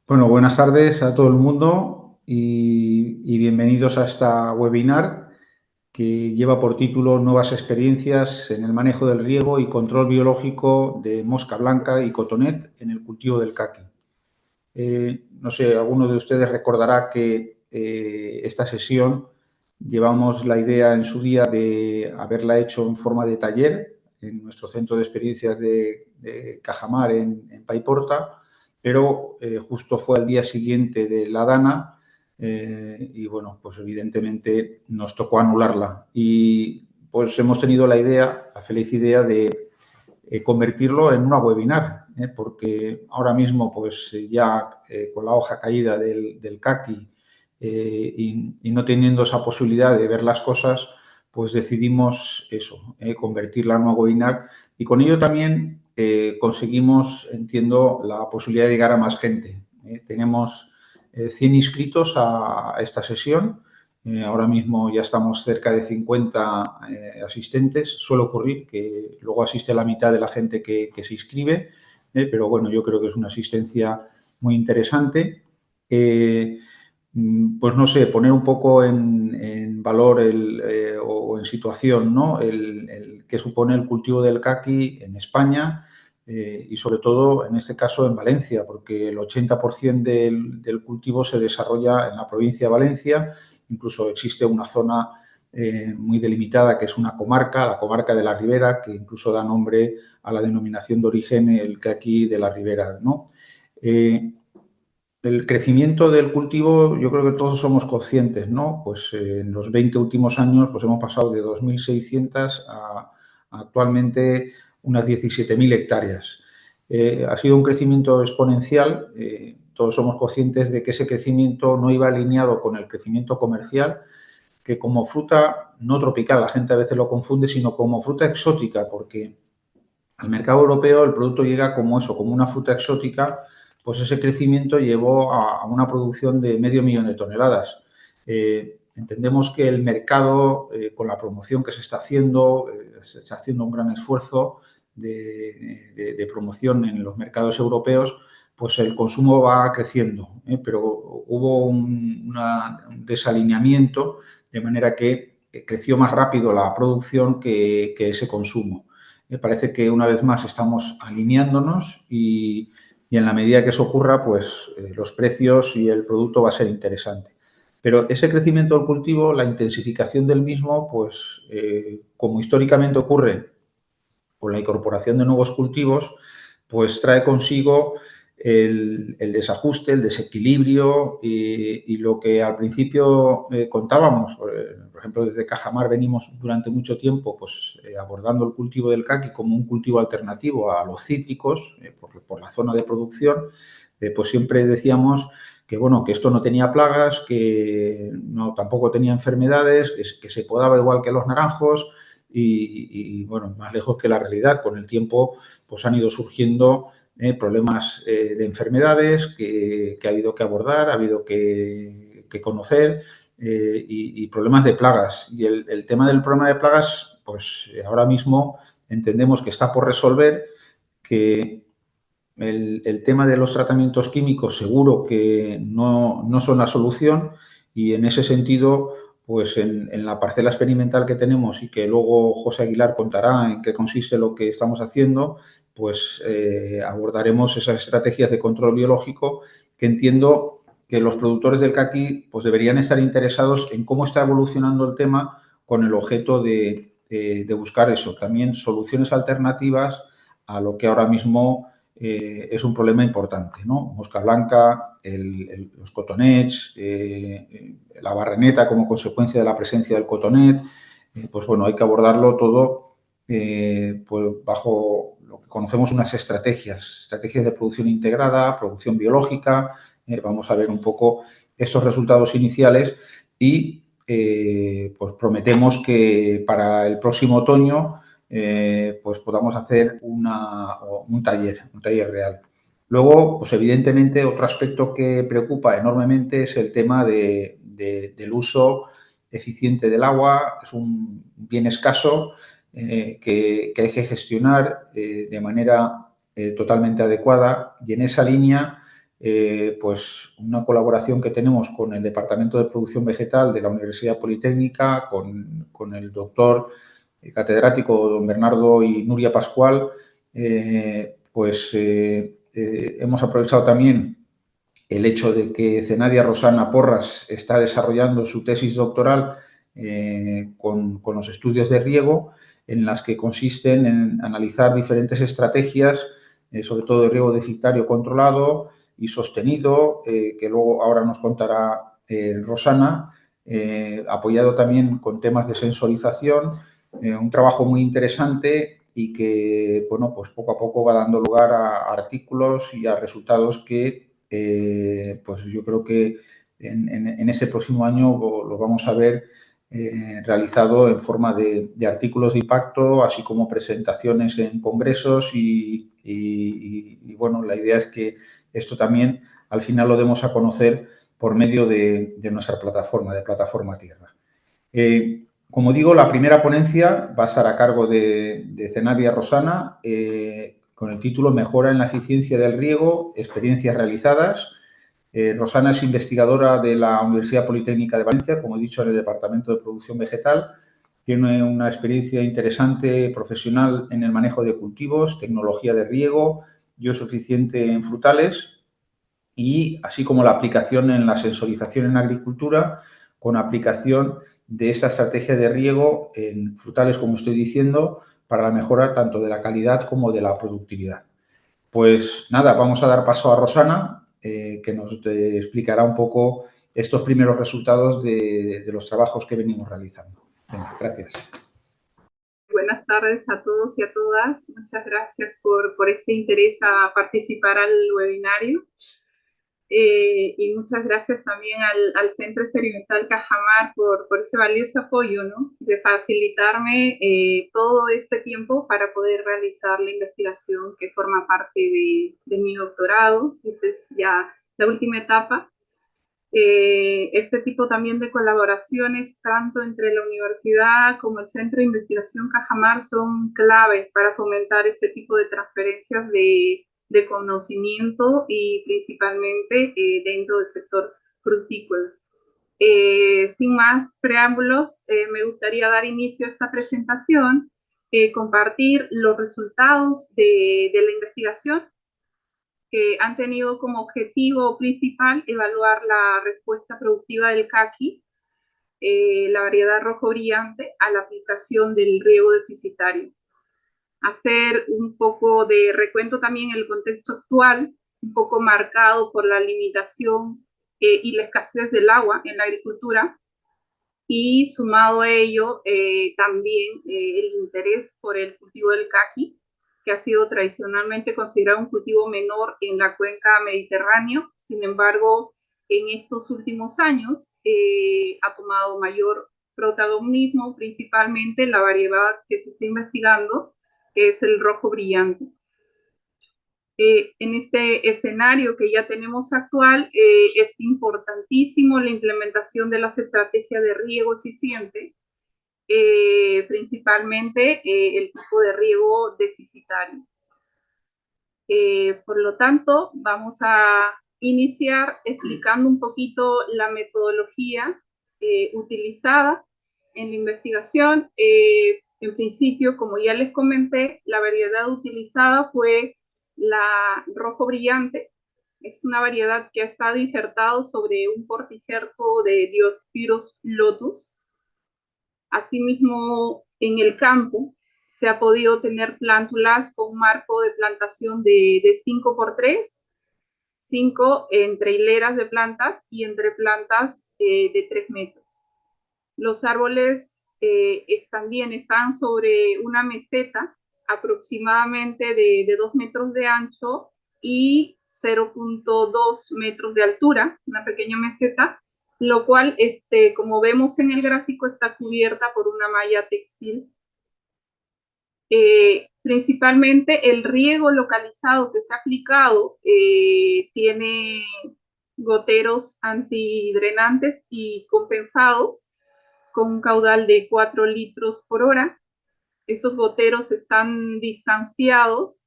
Bueno, buenas tardes a todo el mundo y bienvenidos a esta webinar que lleva por título Nuevas experiencias en el manejo del riego y control biológico de mosca blanca y cotonet en el cultivo del caqui. No sé, alguno de ustedes recordará que esta sesión llevamos la idea en su día de haberla hecho en forma de taller en nuestro centro de experiencias de Cajamar en Paiporta, pero justo fue al día siguiente de la Dana y bueno, pues evidentemente nos tocó anularla y pues hemos tenido la feliz idea de convertirlo en una webinar, porque ahora mismo pues ya con la hoja caída del caqui y no teniendo esa posibilidad de ver las cosas, pues decidimos eso, convertirla en una webinar y con ello también conseguimos, entiendo, la posibilidad de llegar a más gente. Tenemos 100 inscritos a esta sesión. Ahora mismo ya estamos cerca de 50 asistentes. Suele ocurrir que luego asiste la mitad de la gente que se inscribe, pero bueno, yo creo que es una asistencia muy interesante. Pues no sé, poner un poco en valor o en situación, ¿no? El que supone el cultivo del caqui en España y sobre todo, en este caso, en Valencia, porque el 80% del cultivo se desarrolla en la provincia de Valencia. Incluso existe una zona muy delimitada que es una comarca, la comarca de la Ribera, que incluso da nombre a la denominación de origen, el caqui de la Ribera, ¿no? El crecimiento del cultivo, yo creo que todos somos conscientes, ¿no? Pues en los 20 últimos años pues hemos pasado de 2.600 a actualmente unas 17.000 hectáreas. Ha sido un crecimiento exponencial. Todos somos conscientes de que ese crecimiento no iba alineado con el crecimiento comercial, que como fruta no tropical, la gente a veces lo confunde, sino como fruta exótica, porque al mercado europeo el producto llega como eso, como una fruta exótica, pues ese crecimiento llevó a una producción de 500.000 de toneladas. Entendemos que el mercado, con la promoción que se está haciendo un gran esfuerzo de promoción en los mercados europeos, pues el consumo va creciendo, pero hubo un desalineamiento de manera que creció más rápido la producción que ese consumo. Me parece que una vez más estamos alineándonos y en la medida que eso ocurra, pues los precios y el producto va a ser interesante. Pero ese crecimiento del cultivo, la intensificación del mismo, pues como históricamente ocurre con la incorporación de nuevos cultivos, pues trae consigo el desajuste, el desequilibrio y lo que al principio contábamos. Por ejemplo, desde Cajamar venimos durante mucho tiempo pues, abordando el cultivo del caqui como un cultivo alternativo a los cítricos por la zona de producción. Pues siempre decíamos que, bueno, que esto no tenía plagas, que no, tampoco tenía enfermedades, que se podaba igual que los naranjos, bueno, más lejos que la realidad. Con el tiempo pues han ido surgiendo problemas de enfermedades que ha habido que abordar, ha habido que conocer y problemas de plagas. Y el tema del problema de plagas, pues ahora mismo entendemos que está por resolver, que el tema de los tratamientos químicos seguro que no son la solución y en ese sentido, pues en la parcela experimental que tenemos y que luego José Aguilar contará en qué consiste lo que estamos haciendo, pues abordaremos esas estrategias de control biológico que entiendo que los productores del caqui pues deberían estar interesados en cómo está evolucionando el tema con el objeto de buscar eso, también soluciones alternativas a lo que ahora mismo es un problema importante, ¿no? Mosca blanca, los cotonets, la barreneta como consecuencia de la presencia del cotonet, pues bueno, hay que abordarlo todo pues bajo lo que conocemos unas estrategias de producción integrada, producción biológica. Vamos a ver un poco estos resultados iniciales y pues prometemos que para el próximo otoño pues podamos hacer un taller real. Luego, pues evidentemente, otro aspecto que preocupa enormemente es el tema del uso eficiente del agua. Es un bien escaso que hay que gestionar de manera totalmente adecuada y en esa línea pues una colaboración que tenemos con el Departamento de Producción Vegetal de la Universidad Politécnica, con el doctor catedrático don Bernardo y Nuria Pascual, hemos aprovechado también el hecho de que Zenadia Rosana Porras está desarrollando su tesis doctoral con los estudios de riego, en las que consisten en analizar diferentes estrategias, sobre todo de riego deficitario controlado y sostenido, que luego ahora nos contará Rosana, apoyado también con temas de sensorización, un trabajo muy interesante y que, bueno, pues poco a poco va dando lugar a artículos y a resultados que pues yo creo que en ese próximo año lo vamos a ver realizado en forma de artículos de impacto, así como presentaciones en congresos bueno, la idea es que esto también al final lo demos a conocer por medio de nuestra plataforma, de Plataforma Tierra. Como digo, la primera ponencia va a estar a cargo de Zenadia Rosana, con el título Mejora en la eficiencia del riego, experiencias realizadas. Rosana es investigadora de la Universidad Politécnica de Valencia, como he dicho, en el Departamento de Producción Vegetal. Tiene una experiencia interesante profesional en el manejo de cultivos, tecnología de riego, biosuficiente en frutales y así como la aplicación en la sensorización en agricultura, con aplicación de esa estrategia de riego en frutales, como estoy diciendo, para la mejora tanto de la calidad como de la productividad. Pues nada, vamos a dar paso a Rosana, que nos explicará un poco estos primeros resultados de los trabajos que venimos realizando. Venga, gracias. Buenas tardes a todos y a todas. Muchas gracias por este interés a participar al webinario. Y muchas gracias también al Centro Experimental Cajamar por ese valioso apoyo, ¿no? De facilitarme todo este tiempo para poder realizar la investigación que forma parte de mi doctorado. Esta es ya la última etapa. Este tipo también de colaboraciones, tanto entre la universidad como el Centro de Investigación Cajamar, son claves para fomentar este tipo de transferencias de conocimiento y principalmente dentro del sector frutícola. Sin más preámbulos, me gustaría dar inicio a esta presentación, compartir los resultados de la investigación que han tenido como objetivo principal evaluar la respuesta productiva del caqui, la variedad rojo brillante, a la aplicación del riego deficitario. Hacer un poco de recuento también en el contexto actual, un poco marcado por la limitación y la escasez del agua en la agricultura, y sumado a ello también el interés por el cultivo del caqui, que ha sido tradicionalmente considerado un cultivo menor en la cuenca mediterránea. Sin embargo, en estos últimos años ha tomado mayor protagonismo, principalmente la variedad que se está investigando, que es el rojo brillante. En este escenario que ya tenemos actual, es importantísimo la implementación de las estrategias de riego eficiente, principalmente el tipo de riego deficitario. Por lo tanto, vamos a iniciar explicando un poquito la metodología utilizada en la investigación. En principio, como ya les comenté, la variedad utilizada fue la rojo brillante. Es una variedad que ha estado injertado sobre un portijerto de Diospyros lotus. Asimismo, en el campo se ha podido tener plántulas con un marco de plantación de 5 por 3, 5 entre hileras de plantas y entre plantas de 3 metros. Los árboles también están sobre una meseta aproximadamente de 2 metros de ancho y 0.2 metros de altura, una pequeña meseta, lo cual, como vemos en el gráfico, está cubierta por una malla textil. Principalmente el riego localizado que se ha aplicado tiene goteros antidrenantes y compensados con un caudal de 4 litros por hora. Estos goteros están distanciados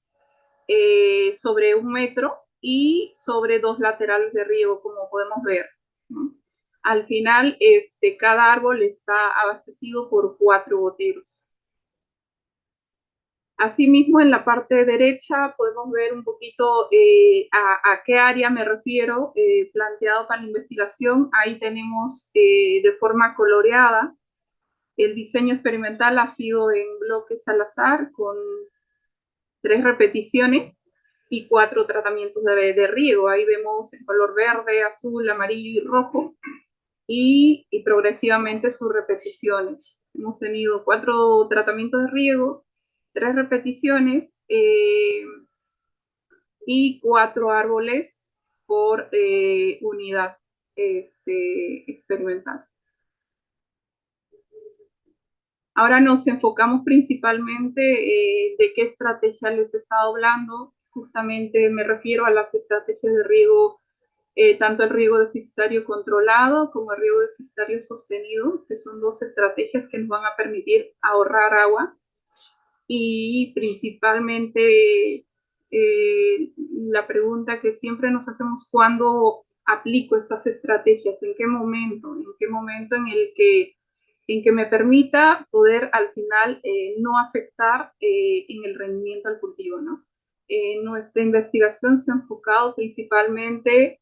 sobre 1 metro y sobre 2 laterales de riego, como podemos ver, ¿no? Al final, cada árbol está abastecido por 4 goteros. Asimismo, en la parte derecha podemos ver un poquito a qué área me refiero, planteado para la investigación. Ahí tenemos de forma coloreada. El diseño experimental ha sido en bloques al azar con 3 repeticiones y 4 tratamientos de riego. Ahí vemos en color verde, azul, amarillo y rojo y progresivamente sus repeticiones. Hemos tenido 4 tratamientos de riego, 3 repeticiones y 4 árboles por unidad experimental. Ahora nos enfocamos principalmente de qué estrategia les he estado hablando. Justamente me refiero a las estrategias de riego, tanto el riego deficitario controlado como el riego deficitario sostenido, que son 2 estrategias que nos van a permitir ahorrar agua. Y principalmente la pregunta que siempre nos hacemos: ¿cuándo aplico estas estrategias? ¿En qué momento? ¿En qué momento en que me permita poder al final no afectar en el rendimiento al cultivo, ¿no? Nuestra investigación se ha enfocado principalmente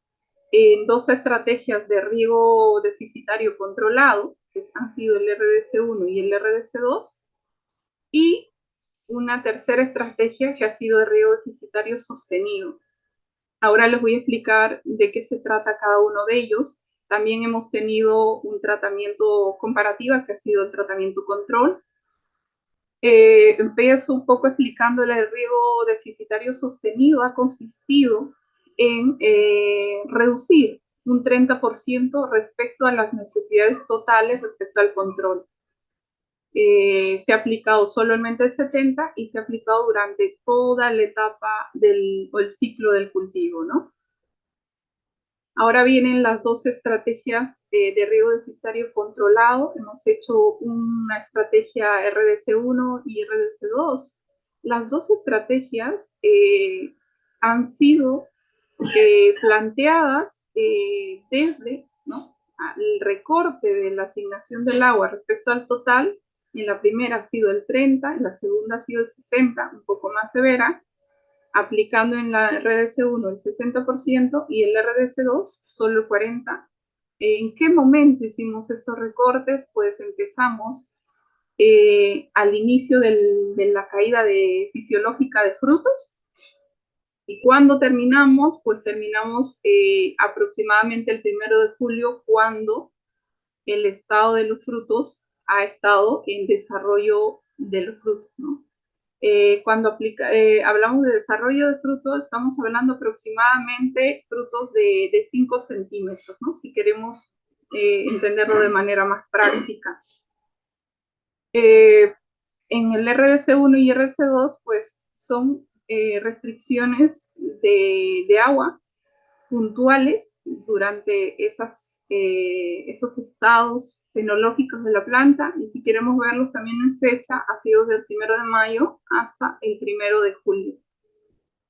en 2 estrategias de riego deficitario controlado, que han sido el RDC1 y el RDC2, y una tercera estrategia que ha sido de riego deficitario sostenido. Ahora les voy a explicar de qué se trata cada uno de ellos. También hemos tenido un tratamiento comparativa que ha sido el tratamiento control. Empiezo un poco explicándole el riego deficitario sostenido. Ha consistido en reducir un 30% respecto a las necesidades totales respecto al control. Se ha aplicado solamente el 70% y se ha aplicado durante toda la etapa o el ciclo del cultivo, ¿no? Ahora vienen las 2 estrategias de riego deficitario controlado. Hemos hecho una estrategia RDC1 y RDC2. Las 2 estrategias han sido planteadas desde, ¿no?, el recorte de la asignación del agua respecto al total. En la primera ha sido el 30%, en la segunda ha sido el 60%, un poco más severa, aplicando en la RDC1 el 60% y el RDC2 solo el 40%. ¿En qué momento hicimos estos recortes? Pues empezamos al inicio de la caída fisiológica de frutos. Y cuando terminamos, pues terminamos aproximadamente el 1 de julio, cuando el estado de los frutos ha estado en desarrollo de los frutos, ¿no? Cuando hablamos de desarrollo de frutos, estamos hablando aproximadamente frutos de 5 centímetros, ¿no?, si queremos entenderlo de manera más práctica. En el RDC1 y RDC2, pues son restricciones de agua puntuales durante esos estados fenológicos de la planta, y si queremos verlos también en fecha, ha sido desde el 1 de mayo hasta el 1 de julio.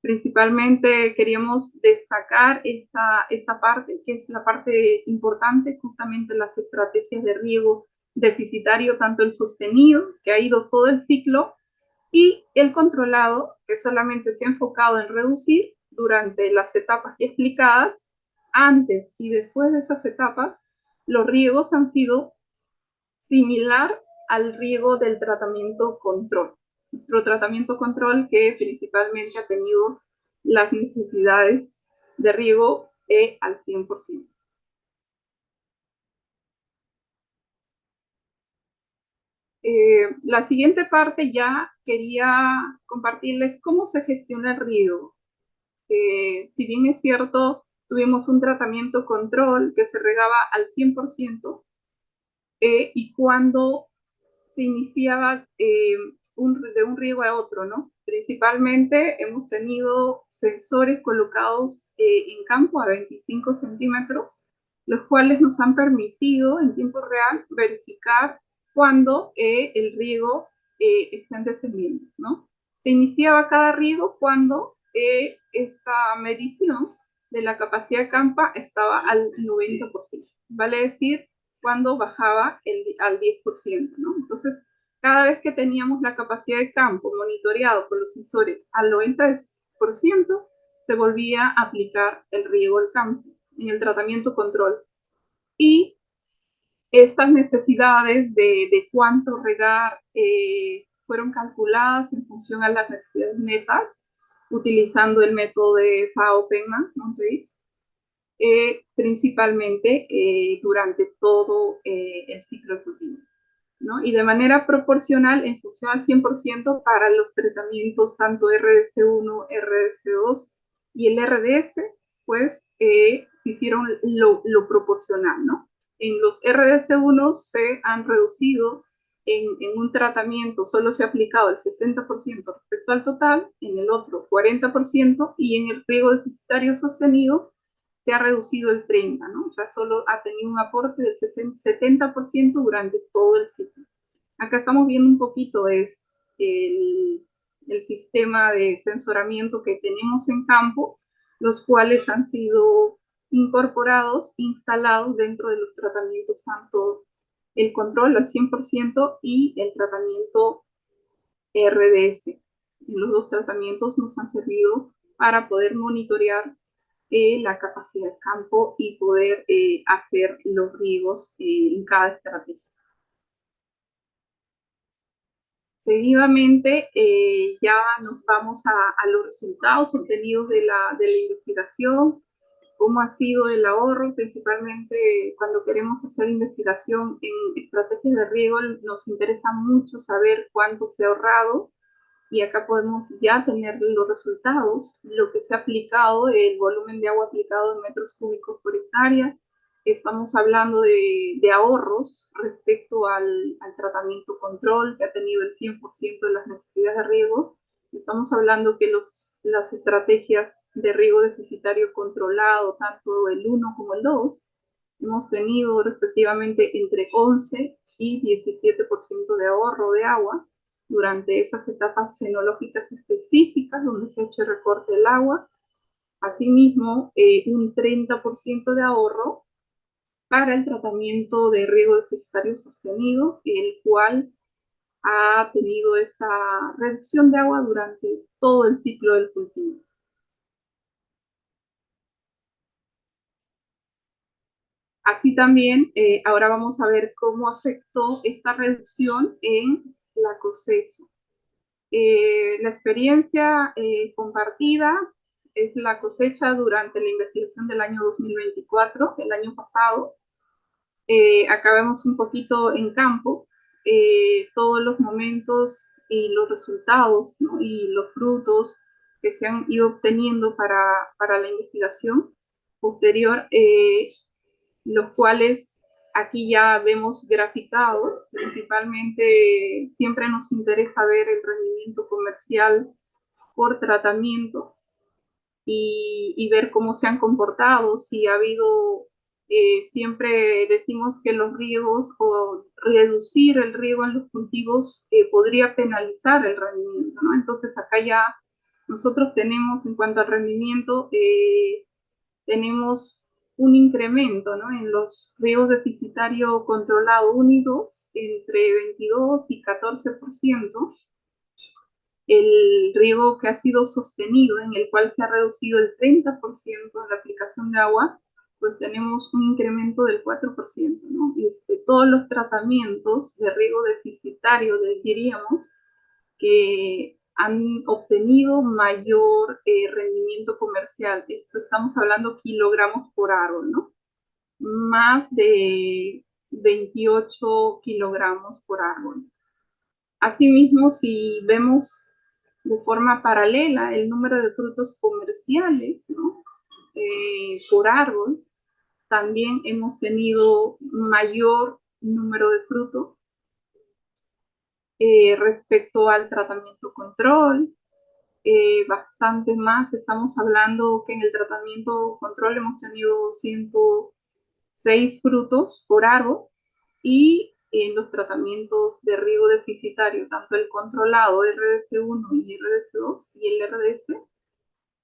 Principalmente queríamos destacar esta parte, que es la parte importante, justamente las estrategias de riego deficitario, tanto el sostenido, que ha ido todo el ciclo, y el controlado, que solamente se ha enfocado en reducir durante las etapas ya explicadas. Antes y después de esas etapas, los riegos han sido similar al riego del tratamiento control. Nuestro tratamiento control, que principalmente ha tenido las necesidades de riego al 100%. La siguiente parte ya quería compartirles cómo se gestiona el riego. Si bien es cierto, tuvimos un tratamiento control que se regaba al 100%, y cuando se iniciaba de un riego a otro, ¿no? Principalmente hemos tenido sensores colocados en campo a 25 centímetros, los cuales nos han permitido en tiempo real verificar cuando el riego está en descendiente, ¿no? Se iniciaba cada riego cuando esta medición de la capacidad de campo estaba al 90%, vale decir, cuando bajaba al 10%, ¿no? Entonces, cada vez que teníamos la capacidad de campo monitoreado por los sensores al 90%, se volvía a aplicar el riego al campo en el tratamiento control. Y estas necesidades de cuánto regar fueron calculadas en función a las necesidades netas, utilizando el método de FAO-Penman, principalmente durante todo el ciclo de cultivo, ¿no? Y de manera proporcional, en función al 100% para los tratamientos tanto RDS1, RDS2 y el RDS, pues se hicieron lo proporcional, ¿no? En los RDS1 se han reducido en un tratamiento, solo se ha aplicado el 60% respecto al total, en el otro 40%, y en el riego deficitario sostenido se ha reducido el 30%, ¿no? O sea, solo ha tenido un aporte del 70% durante todo el ciclo. Acá estamos viendo un poquito es el sistema de sensoramiento que tenemos en campo, los cuales han sido incorporados, instalados dentro de los tratamientos, tanto el control al 100% y el tratamiento RDS. Los dos tratamientos nos han servido para poder monitorear la capacidad de campo y poder hacer los riegos en cada estrategia. Seguidamente ya nos vamos a los resultados obtenidos de la investigación, cómo ha sido el ahorro, principalmente cuando queremos hacer investigación en estrategias de riego, nos interesa mucho saber cuánto se ha ahorrado, y acá podemos ya tener los resultados, lo que se ha aplicado, el volumen de agua aplicado en metros cúbicos por hectárea. Estamos hablando de ahorros respecto al tratamiento control, que ha tenido el 100% de las necesidades de riego. Estamos hablando que las estrategias de riego deficitario controlado, tanto el 1 como el 2, hemos tenido respectivamente entre 11 y 17% de ahorro de agua durante esas etapas fenológicas específicas donde se ha hecho el recorte del agua. Asimismo, un 30% de ahorro para el tratamiento de riego deficitario sostenido, el cual ha tenido esta reducción de agua durante todo el ciclo del cultivo. Así también, ahora vamos a ver cómo afectó esta reducción en la cosecha. La experiencia compartida es la cosecha durante la investigación del año 2024, el año pasado. Acá vemos un poquito en campo todos los momentos y los resultados, ¿no? Y los frutos que se han ido obteniendo para la investigación posterior, los cuales aquí ya vemos graficados. Principalmente siempre nos interesa ver el rendimiento comercial por tratamiento y ver cómo se han comportado, si ha habido, siempre decimos que los riegos o reducir el riego en los cultivos podría penalizar el rendimiento, ¿no? Entonces acá ya nosotros tenemos, en cuanto al rendimiento, tenemos un incremento, ¿no? En los riegos deficitario controlado 1 y 2 entre 22 y 14%, el riego que ha sido sostenido, en el cual se ha reducido el 30% de la aplicación de agua, pues tenemos un incremento del 4%, ¿no? Todos los tratamientos de riego deficitario, diríamos, que han obtenido mayor rendimiento comercial. Esto estamos hablando kilogramos por árbol, ¿no? Más de 28 kilogramos por árbol. Asimismo, si vemos de forma paralela el número de frutos comerciales, ¿no? Por árbol, también hemos tenido mayor número de frutos respecto al tratamiento control, bastante más. Estamos hablando que en el tratamiento control hemos tenido 106 frutos por árbol, y en los tratamientos de riego deficitario, tanto el controlado RDS1 y RDS2 y el RDS,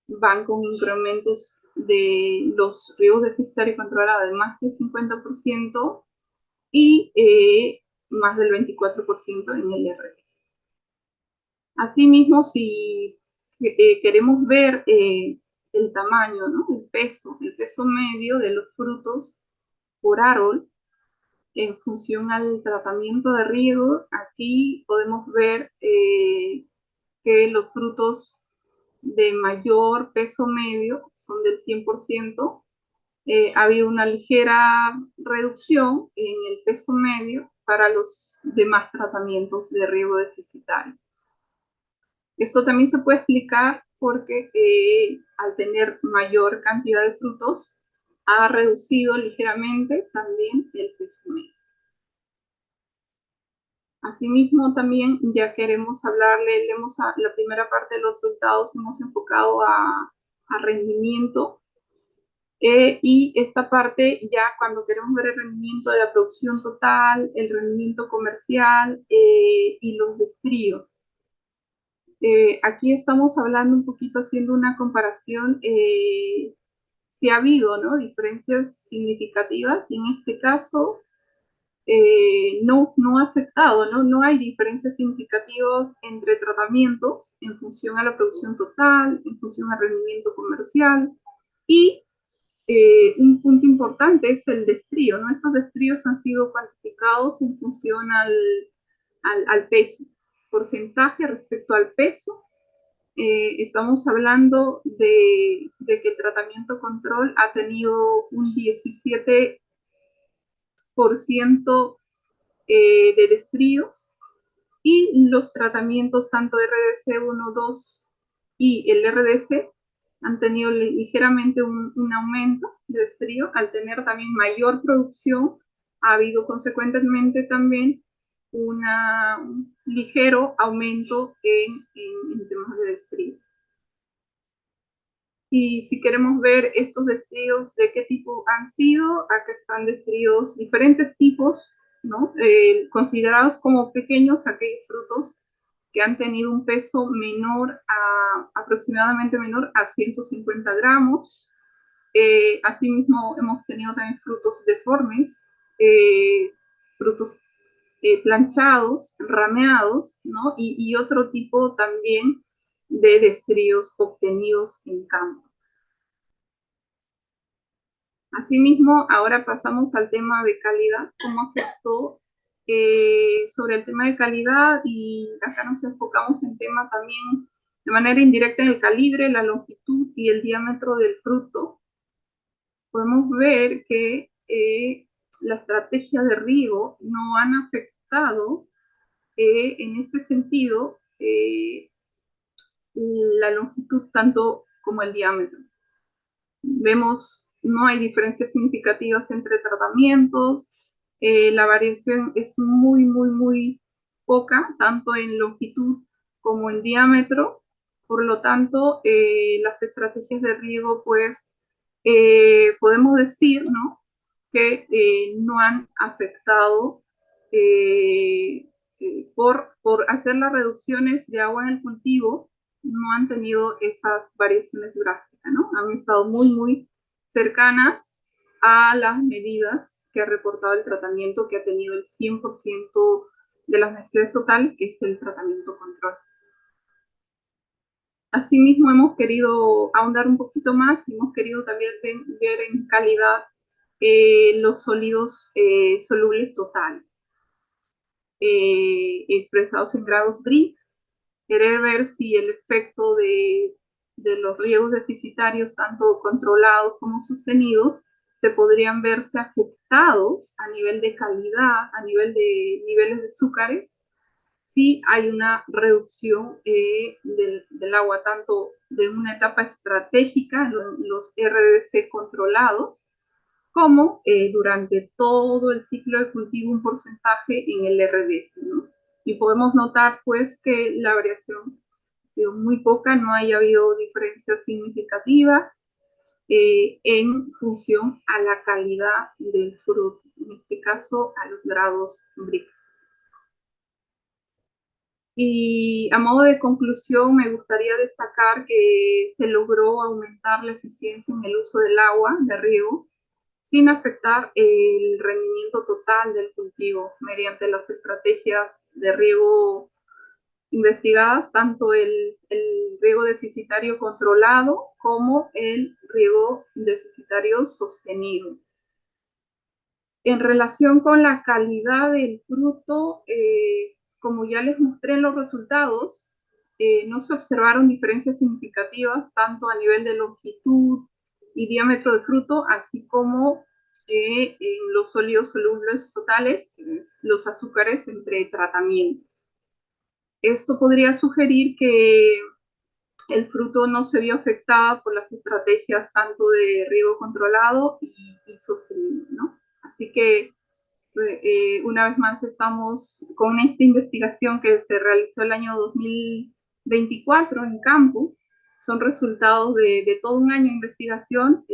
van con incrementos de los riesgos deficitarios controlados de más del 50% y más del 24% en el RS. Asimismo, si queremos ver el tamaño, ¿no? El peso medio de los frutos por árbol en función al tratamiento de riego, aquí podemos ver que los frutos de mayor peso medio son del 100%. Ha habido una ligera reducción en el peso medio para los demás tratamientos de riego deficitario. Esto también se puede explicar porque al tener mayor cantidad de frutos, ha reducido ligeramente también el peso medio. Asimismo, también ya queremos hablarle, la primera parte de los resultados hemos enfocado a rendimiento, y esta parte ya cuando queremos ver el rendimiento de la producción total, el rendimiento comercial y los destríos. Aquí estamos hablando un poquito, haciendo una comparación, si ha habido, ¿no?, diferencias significativas, y en este caso no ha afectado, ¿no? No hay diferencias significativas entre tratamientos en función a la producción total, en función al rendimiento comercial, y un punto importante es el destrío, ¿no? Estos destríos han sido cuantificados en función al peso, porcentaje respecto al peso. Estamos hablando de que el tratamiento control ha tenido un 17% de destríos, y los tratamientos tanto RDC 1, 2 y el RDC han tenido ligeramente un aumento de destrío. Al tener también mayor producción, ha habido consecuentemente también un ligero aumento en temas de destrío. Y si queremos ver estos destríos, de qué tipo han sido, acá están destríos, diferentes tipos, ¿no? Considerados como pequeños, aquellos frutos que han tenido un peso menor aproximadamente menor a 150 gramos. Asimismo, hemos tenido también frutos deformes, frutos planchados, rameados, ¿no? Y otro tipo también de destríos obtenidos en campo. Asimismo, ahora pasamos al tema de calidad, cómo afectó sobre el tema de calidad, y acá nos enfocamos en tema también de manera indirecta en el calibre, la longitud y el diámetro del fruto. Podemos ver que la estrategia de riego no han afectado en este sentido la longitud tanto como el diámetro. Vemos, no hay diferencias significativas entre tratamientos, la variación es muy poca, tanto en longitud como en diámetro. Por lo tanto, las estrategias de riego, pues, podemos decir, ¿no?, que no han afectado por hacer las reducciones de agua en el cultivo, no han tenido esas variaciones drásticas, ¿no? Han estado muy cercanas a las medidas que ha reportado el tratamiento, que ha tenido el 100% de las necesidades totales, que es el tratamiento control. Asimismo, hemos querido ahondar un poquito más, y hemos querido también ver en calidad los sólidos solubles totales, expresados en grados Brix, querer ver si el efecto de los riegos deficitarios, tanto controlados como sostenidos, se podrían verse afectados a nivel de calidad, a nivel de niveles de azúcares, si hay una reducción del agua, tanto de una etapa estratégica, los RDC controlados, como durante todo el ciclo de cultivo un porcentaje en el RDC, ¿no? Y podemos notar, pues, que la variación ha sido muy poca, no haya habido diferencias significativas en función a la calidad del fruto, en este caso a los grados Brix. Y a modo de conclusión, me gustaría destacar que se logró aumentar la eficiencia en el uso del agua de riego sin afectar el rendimiento total del cultivo mediante las estrategias de riego investigadas, tanto el riego deficitario controlado como el riego deficitario sostenido. En relación con la calidad del fruto, como ya les mostré en los resultados, no se observaron diferencias significativas tanto a nivel de longitud y diámetro de fruto, así como en los sólidos solubles totales, los azúcares entre tratamientos. Esto podría sugerir que el fruto no se vio afectado por las estrategias tanto de riego controlado y sostenido, ¿no? Así que una vez más estamos con esta investigación que se realizó el año 2024 en campo. Son resultados de todo un año de investigación.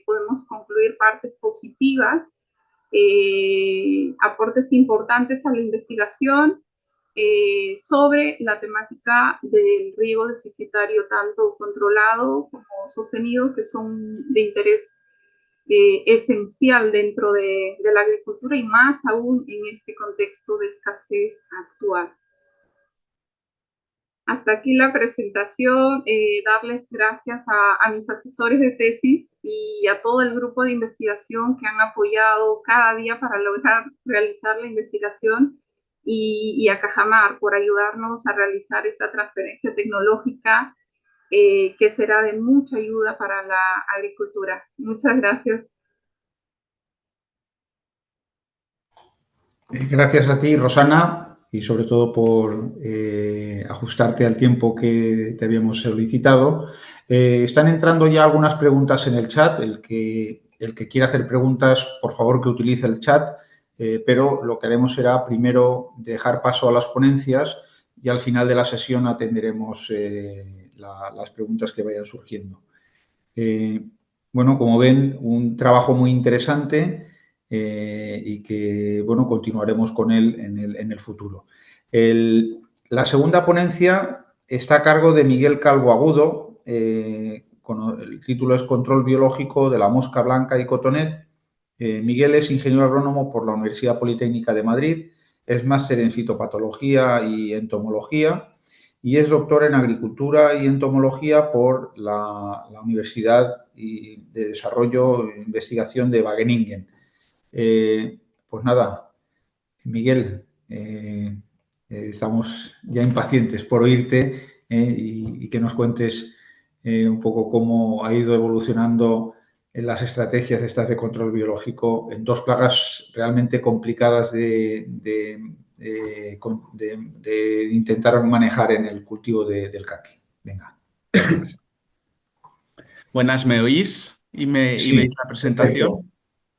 Podemos concluir partes positivas, aportes importantes a la investigación sobre la temática del riego deficitario, tanto controlado como sostenido, que son de interés esencial dentro de la agricultura y más aún en este contexto de escasez actual. Hasta aquí la presentación, darles gracias a mis asesores de tesis y a todo el grupo de investigación que han apoyado cada día para lograr realizar la investigación y a Cajamar por ayudarnos a realizar esta transferencia tecnológica que será de mucha ayuda para la agricultura. Muchas gracias. Gracias a ti, Rosana, y sobre todo por ajustarte al tiempo que te habíamos solicitado. Están entrando ya algunas preguntas en el chat. El que quiera hacer preguntas, por favor, que utilice el chat, pero lo que haremos será primero dejar paso a las ponencias y al final de la sesión atenderemos las preguntas que vayan surgiendo. Bueno, como ven, un trabajo muy interesante y que, bueno, continuaremos con él en el futuro. La segunda ponencia está a cargo de Miguel Calvo Agudo, el título es Control biológico de la mosca blanca y cotonet. Miguel es ingeniero agrónomo por la Universidad Politécnica de Madrid, es máster en fitopatología y entomología y es doctor en agricultura y entomología por la Universidad de Desarrollo e Investigación de Wageningen. Pues nada, Miguel, estamos ya impacientes por oírte y que nos cuentes un poco cómo ha ido evolucionando en las estrategias estas de control biológico en dos plagas realmente complicadas de intentar manejar en el cultivo del caqui. Venga, gracias. Buenas, ¿me oís? ¿Y veis Sí, la perfecto. presentación?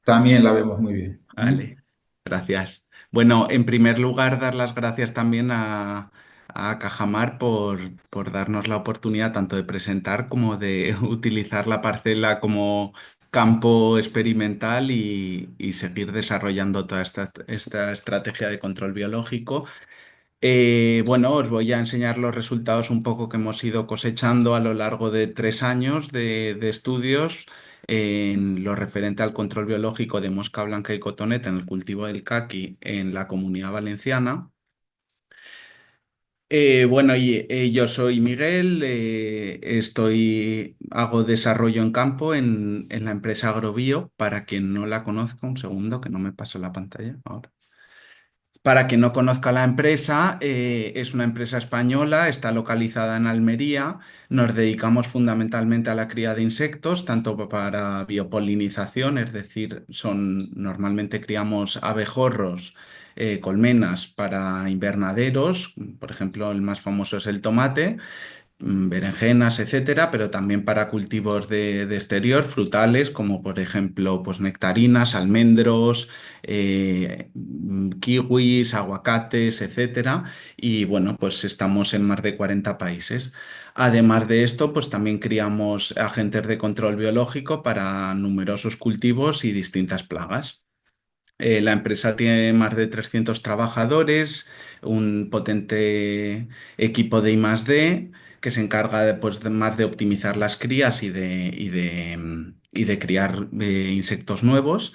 También la vemos muy bien. Vale, gracias. Bueno, en primer lugar, dar las gracias también a Cajamar por darnos la oportunidad tanto de presentar como de utilizar la parcela como campo experimental y seguir desarrollando toda esta estrategia de control biológico. Bueno, os voy a enseñar los resultados un poco que hemos ido cosechando a lo largo de 3 años de estudios en lo referente al control biológico de mosca blanca y cotoneta en el cultivo del caqui en la Comunidad Valenciana. Bueno, yo soy Miguel, hago desarrollo en campo en la empresa Agrobio. Para quien no la conozca, un segundo que no me pasa la pantalla ahora. Para quien no conozca la empresa, es una empresa española, está localizada en Almería. Nos dedicamos fundamentalmente a la cría de insectos, tanto para biopolinización, es decir, normalmente criamos abejorros, colmenas para invernaderos, por ejemplo, el más famoso es el tomate, berenjenas, etcétera, pero también para cultivos de exterior, frutales, como por ejemplo, pues nectarinas, almendros, kiwis, aguacates, etcétera. Y bueno, pues estamos en más de 40 países. Además de esto, pues también criamos agentes de control biológico para numerosos cultivos y distintas plagas. La empresa tiene más de 300 trabajadores, un potente equipo de I+D que se encarga de, pues, más de optimizar las crías y de criar insectos nuevos.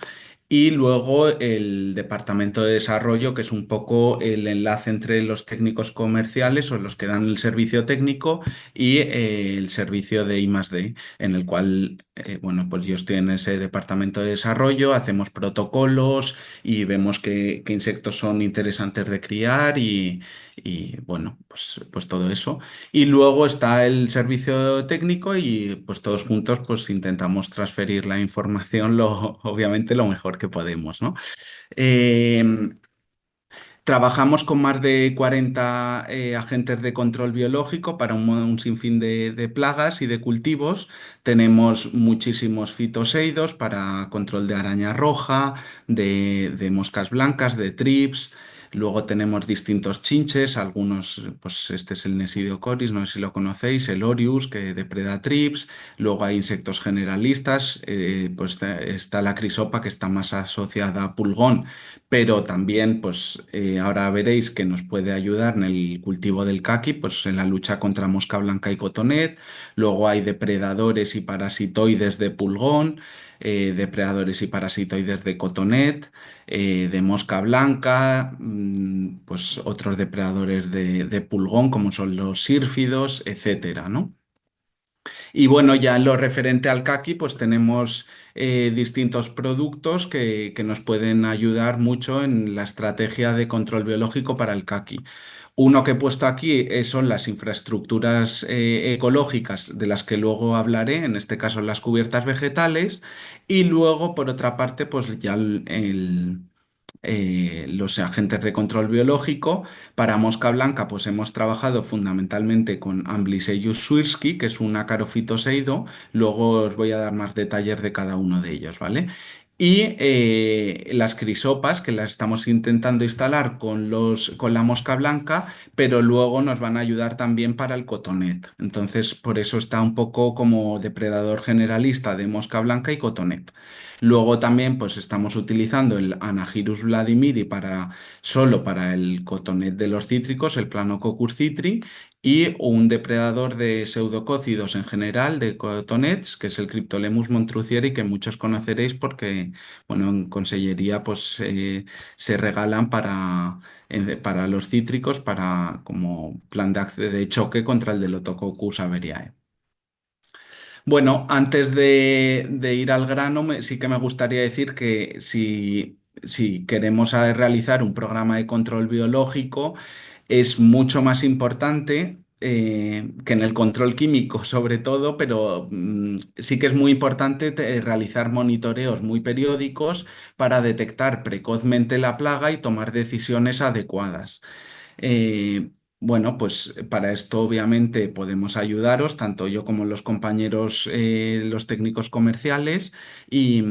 Y luego el departamento de desarrollo, que es un poco el enlace entre los técnicos comerciales o los que dan el servicio técnico y el servicio de I+D, en el cual, bueno, pues yo estoy en ese departamento de desarrollo, hacemos protocolos y vemos qué insectos son interesantes de criar y, bueno, pues todo eso. Y luego está el servicio técnico y pues todos juntos pues intentamos transferir la información obviamente lo mejor que podemos, ¿no? Eh, Trabajamos con más de 40 agentes de control biológico para un sinfín de plagas y de cultivos. Tenemos muchísimos fitoseidos para control de araña roja, de moscas blancas, de trips. Luego tenemos distintos chinches, algunos, pues este es el Nesidiocoris, no sé si lo conocéis, el Orius, que depreda trips. Luego hay insectos generalistas, pues está la crisopa, que está más asociada a pulgón, pero también pues ahora veréis que nos puede ayudar en el cultivo del caqui, pues en la lucha contra mosca blanca y cotonet. Luego hay depredadores y parasitoides de pulgón, depredadores y parasitoides de cotonet, de mosca blanca, pues otros depredadores de pulgón como son los sírfidos, etcétera, ¿no? Y bueno, ya en lo referente al caqui, pues tenemos distintos productos que nos pueden ayudar mucho en la estrategia de control biológico para el caqui. Uno que he puesto aquí son las infraestructuras ecológicas de las que luego hablaré, en este caso las cubiertas vegetales, y luego por otra parte pues ya los agentes de control biológico. Para mosca blanca, pues hemos trabajado fundamentalmente con Amblyseus swirski, que es un acarofitoseido. Luego os voy a dar más detalles de cada uno de ellos, ¿vale? Y las crisopas, que las estamos intentando instalar con la mosca blanca, pero luego nos van a ayudar también para el cotonet. Entonces, por eso está un poco como depredador generalista de mosca blanca y cotonet. Luego también pues estamos utilizando el Anagyrus vladimiri solo para el cotonet de los cítricos, el Planococcus citri, y un depredador de pseudocócidos en general, de cotonets, que es el Cryptolemus montrucieri, que muchos conoceréis porque, bueno, en consellería pues se regalan para los cítricos como plan de choque contra el Delotococcus averiae. Bueno, antes de ir al grano, sí que me gustaría decir que si queremos realizar un programa de control biológico, es mucho más importante que en el control químico, sobre todo, pero sí que es muy importante realizar monitoreos muy periódicos para detectar precozmente la plaga y tomar decisiones adecuadas. Eh, bueno, pues para esto obviamente podemos ayudaros, tanto yo como los compañeros, los técnicos comerciales, y,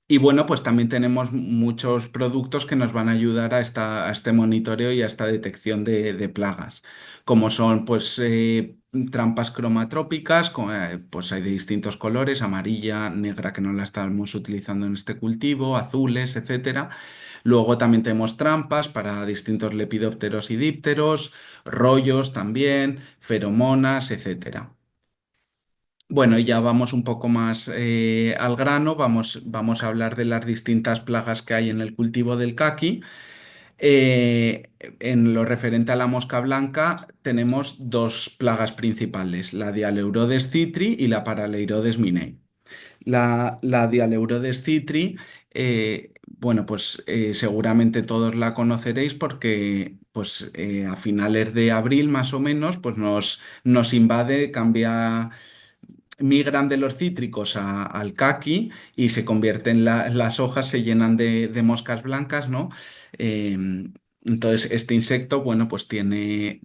y bueno, pues también tenemos muchos productos que nos van a ayudar a este monitoreo y a esta detección de plagas, como son pues trampas cromatrópicas, pues hay de distintos colores, amarilla, negra que no la estamos utilizando en este cultivo, azules, etcétera. Luego también tenemos trampas para distintos lepidópteros y dípteros, rollos también, feromonas, etcétera. Bueno, y ya vamos un poco más al grano, vamos a hablar de las distintas plagas que hay en el cultivo del caqui. En lo referente a la mosca blanca, tenemos dos plagas principales, la Dialeurodes citri y la Paraleirodes minei. La Dialeurodes citri, bueno, pues seguramente todos la conoceréis porque pues, a finales de abril más o menos pues nos invade, migran de los cítricos al caqui y se convierten, las hojas se llenan de moscas blancas, ¿no? Eh, entonces, este insecto, bueno, pues tiene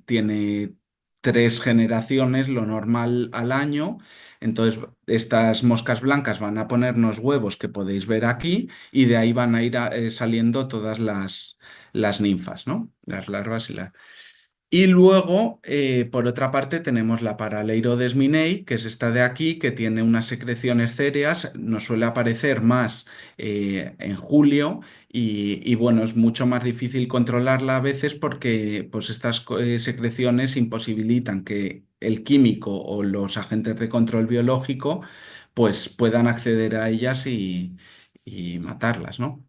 3 generaciones, lo normal al año. Entonces, estas moscas blancas van a ponernos huevos que podéis ver aquí y de ahí van a ir saliendo todas las ninfas, ¿no? Las larvas y las... Y luego, por otra parte, tenemos la Paraleirodes minei, que es esta de aquí, que tiene unas secreciones céreas, nos suele aparecer más en julio y, bueno, es mucho más difícil controlarla a veces porque pues estas secreciones imposibilitan que el químico o los agentes de control biológico pues puedan acceder a ellas y matarlas, ¿no?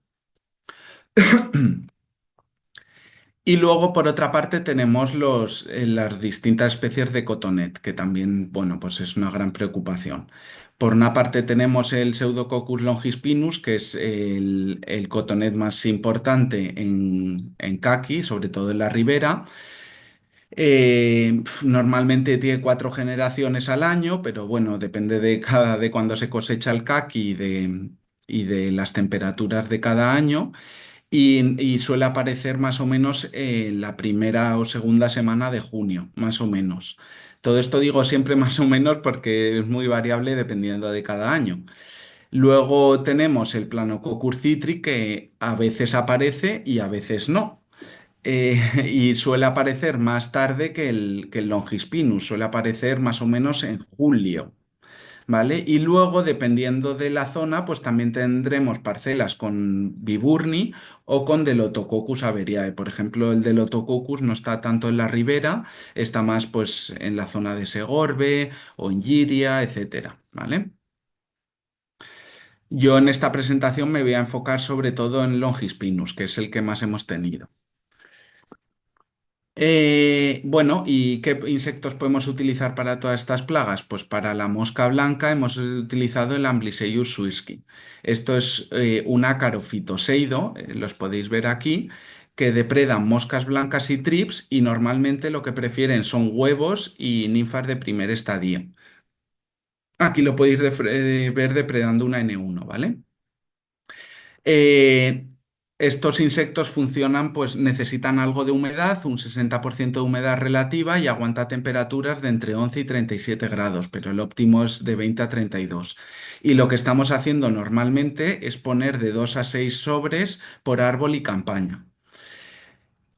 Y luego, por otra parte, tenemos las distintas especies de cotonet, que también, bueno, pues es una gran preocupación. Por una parte tenemos el Pseudococcus longispinus, que es el cotonet más importante en caqui, sobre todo en la ribera. Normalmente tiene 4 generaciones al año, pero bueno, depende de cuándo se cosecha el caqui y de las temperaturas de cada año y suele aparecer más o menos la primera o segunda semana de junio, más o menos. Todo esto digo siempre más o menos porque es muy variable dependiendo de cada año. Luego tenemos el Planococcus citri que a veces aparece y a veces no. Y suele aparecer más tarde que el Longispinus, suele aparecer más o menos en julio. ¿Vale? Y luego, dependiendo de la zona, pues también tendremos parcelas con Viburni o con Delotococcus averiae. Por ejemplo, el Delotococcus no está tanto en la ribera, está más pues en la zona de Segorbe o en Giria, etcétera, ¿vale? Yo en esta presentación me voy a enfocar sobre todo en Longispinus, que es el que más hemos tenido. Bueno, ¿y qué insectos podemos utilizar para todas estas plagas? Pues para la mosca blanca hemos utilizado el Amblyseus suisci. Esto es un ácaro fitoseido, los podéis ver aquí, que depredan moscas blancas y trips y normalmente lo que prefieren son huevos y ninfas de primer estadio. Aquí lo podéis ver depredando una N1, ¿vale? Eh, Estos insectos funcionan, pues necesitan algo de humedad, un 60% de humedad relativa y aguanta temperaturas de entre 11 y 37 grados, pero el óptimo es de 20 a 32. Y lo que estamos haciendo normalmente es poner de 2 a 6 sobres por árbol y campaña.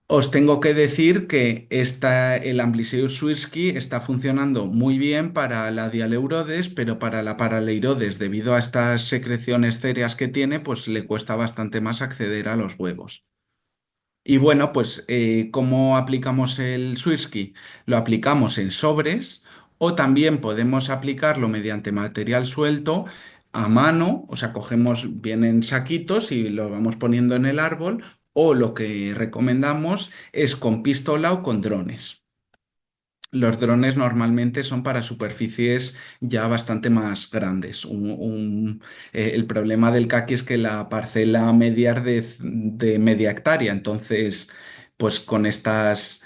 Os tengo que decir que el Ambliseus suisci está funcionando muy bien para la Dialeurodes, pero para la Paraleirodes, debido a estas secreciones céreas que tiene, pues le cuesta bastante más acceder a los huevos. Y bueno, pues ¿cómo aplicamos el Swirsky? Lo aplicamos en sobres o también podemos aplicarlo mediante material suelto a mano, o sea, cogemos bien en saquitos y lo vamos poniendo en el árbol, o lo que recomendamos es con pistola o con drones. Los drones normalmente son para superficies ya bastante más grandes. El problema del caqui es que la parcela media es de media hectárea, entonces pues con estas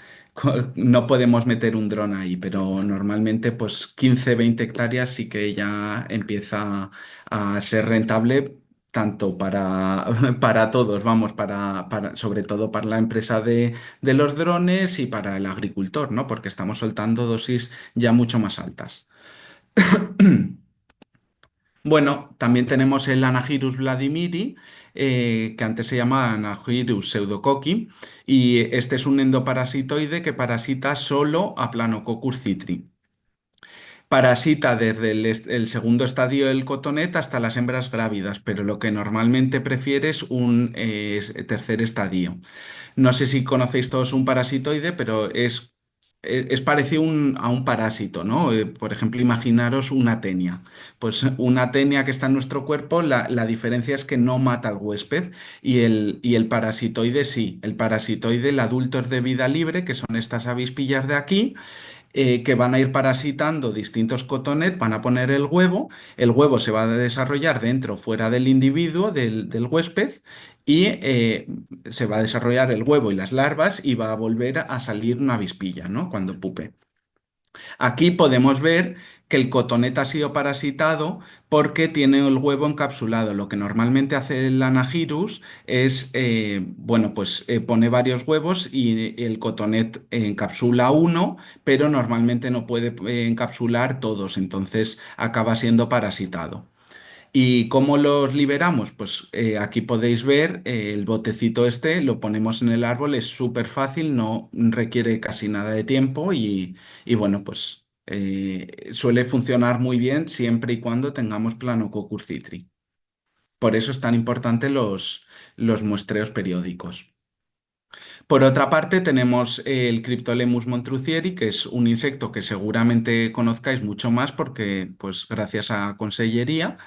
no podemos meter un dron ahí, pero normalmente pues 15-20 hectáreas sí que ya empieza a ser rentable tanto para todos, vamos, sobre todo para la empresa de los drones y para el agricultor, ¿no? Porque estamos soltando dosis ya mucho más altas. Bueno, también tenemos el Anagyrus vladimiri, que antes se llamaba Anagyrus pseudococci, y este es un endoparasitoide que parasita solo a Planococcus citri. Parasita desde el segundo estadio del cotonet hasta las hembras grávidas, pero lo que normalmente prefiere es un tercer estadio. No sé si conocéis todos un parasitoide, pero es parecido a un parásito, ¿no? Por ejemplo, imaginaros una tenia. Pues una tenia que está en nuestro cuerpo, la diferencia es que no mata al huésped y el parasitoide sí. El parasitoide, el adulto es de vida libre, que son estas avispillas de aquí que van a ir parasitando distintos cotonet, van a poner el huevo se va a desarrollar dentro o fuera del individuo, del huésped, y se va a desarrollar el huevo y las larvas y va a volver a salir una avispilla, ¿no? Cuando pupe. Aquí podemos ver que el cotoneta ha sido parasitado porque tiene el huevo encapsulado. Lo que normalmente hace el Anagyrus es, bueno, pues pone varios huevos y el cotonet encapsula uno, pero normalmente no puede encapsular todos, entonces acaba siendo parasitado. ¿Y cómo los liberamos? Pues aquí podéis ver el botecito este, lo ponemos en el árbol, es súper fácil, no requiere casi nada de tiempo y bueno, pues suele funcionar muy bien siempre y cuando tengamos Planococcus citri. Por eso es tan importante los muestreos periódicos. Por otra parte, tenemos el Cryptolemus montrucieri, que es un insecto que seguramente conozcáis mucho más porque, pues, gracias a Consellería.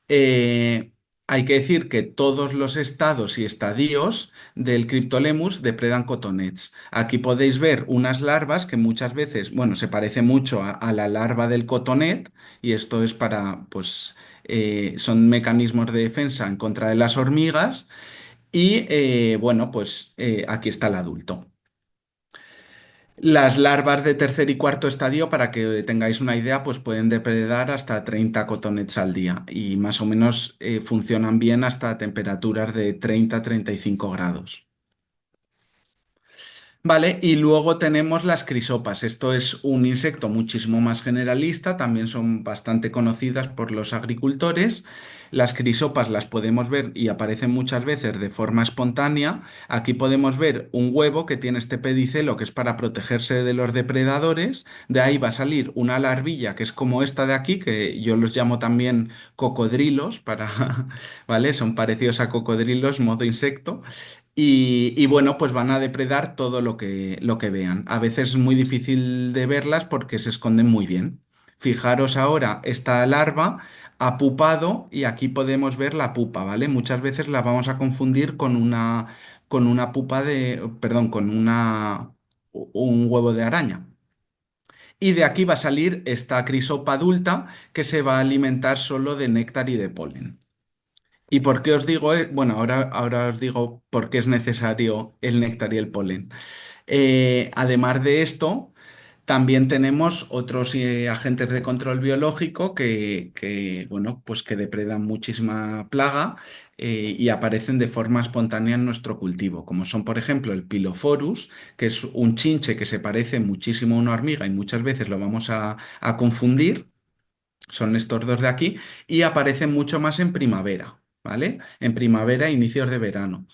Eh, Hay que decir que todos los estados y estadios del Cryptolemus depredan cotonets. Aquí podéis ver unas larvas que muchas veces, bueno, se parece mucho a la larva del cotonet y esto es para, pues, son mecanismos de defensa en contra de las hormigas y, bueno, pues aquí está el adulto. Las larvas de tercer y cuarto estadio, para que tengáis una idea, pues pueden depredar hasta 30 cotonets al día y más o menos funcionan bien hasta temperaturas de 30-35 grados. Vale, y luego tenemos las crisopas. Esto es un insecto muchísimo más generalista, también son bastante conocidas por los agricultores. Las crisopas las podemos ver y aparecen muchas veces de forma espontánea. Aquí podemos ver un huevo que tiene este pedicelo que es para protegerse de los depredadores. De ahí va a salir una larvilla que es como esta de aquí, que yo los llamo también cocodrilos, para, ¿vale? Son parecidos a cocodrilos, modo insecto. Y bueno, pues van a depredar todo lo que vean. A veces es muy difícil de verlas porque se esconden muy bien. Fijaros ahora, esta larva ha pupado y aquí podemos ver la pupa, ¿vale? Muchas veces la vamos a confundir con una pupa de, perdón, con un huevo de araña. Y de aquí va a salir esta crisopa adulta que se va a alimentar solo de néctar y de polen. ¿Y por qué os digo? Bueno, ahora os digo por qué es necesario el néctar y el polen. Además de esto, también tenemos otros agentes de control biológico bueno, pues que depredan muchísima plaga y aparecen de forma espontánea en nuestro cultivo, como son, por ejemplo, el Pilophorus, que es un chinche que se parece muchísimo a una hormiga y muchas veces lo vamos a confundir. Son estos dos de aquí y aparecen mucho más en primavera, ¿vale? En primavera e inicios de verano.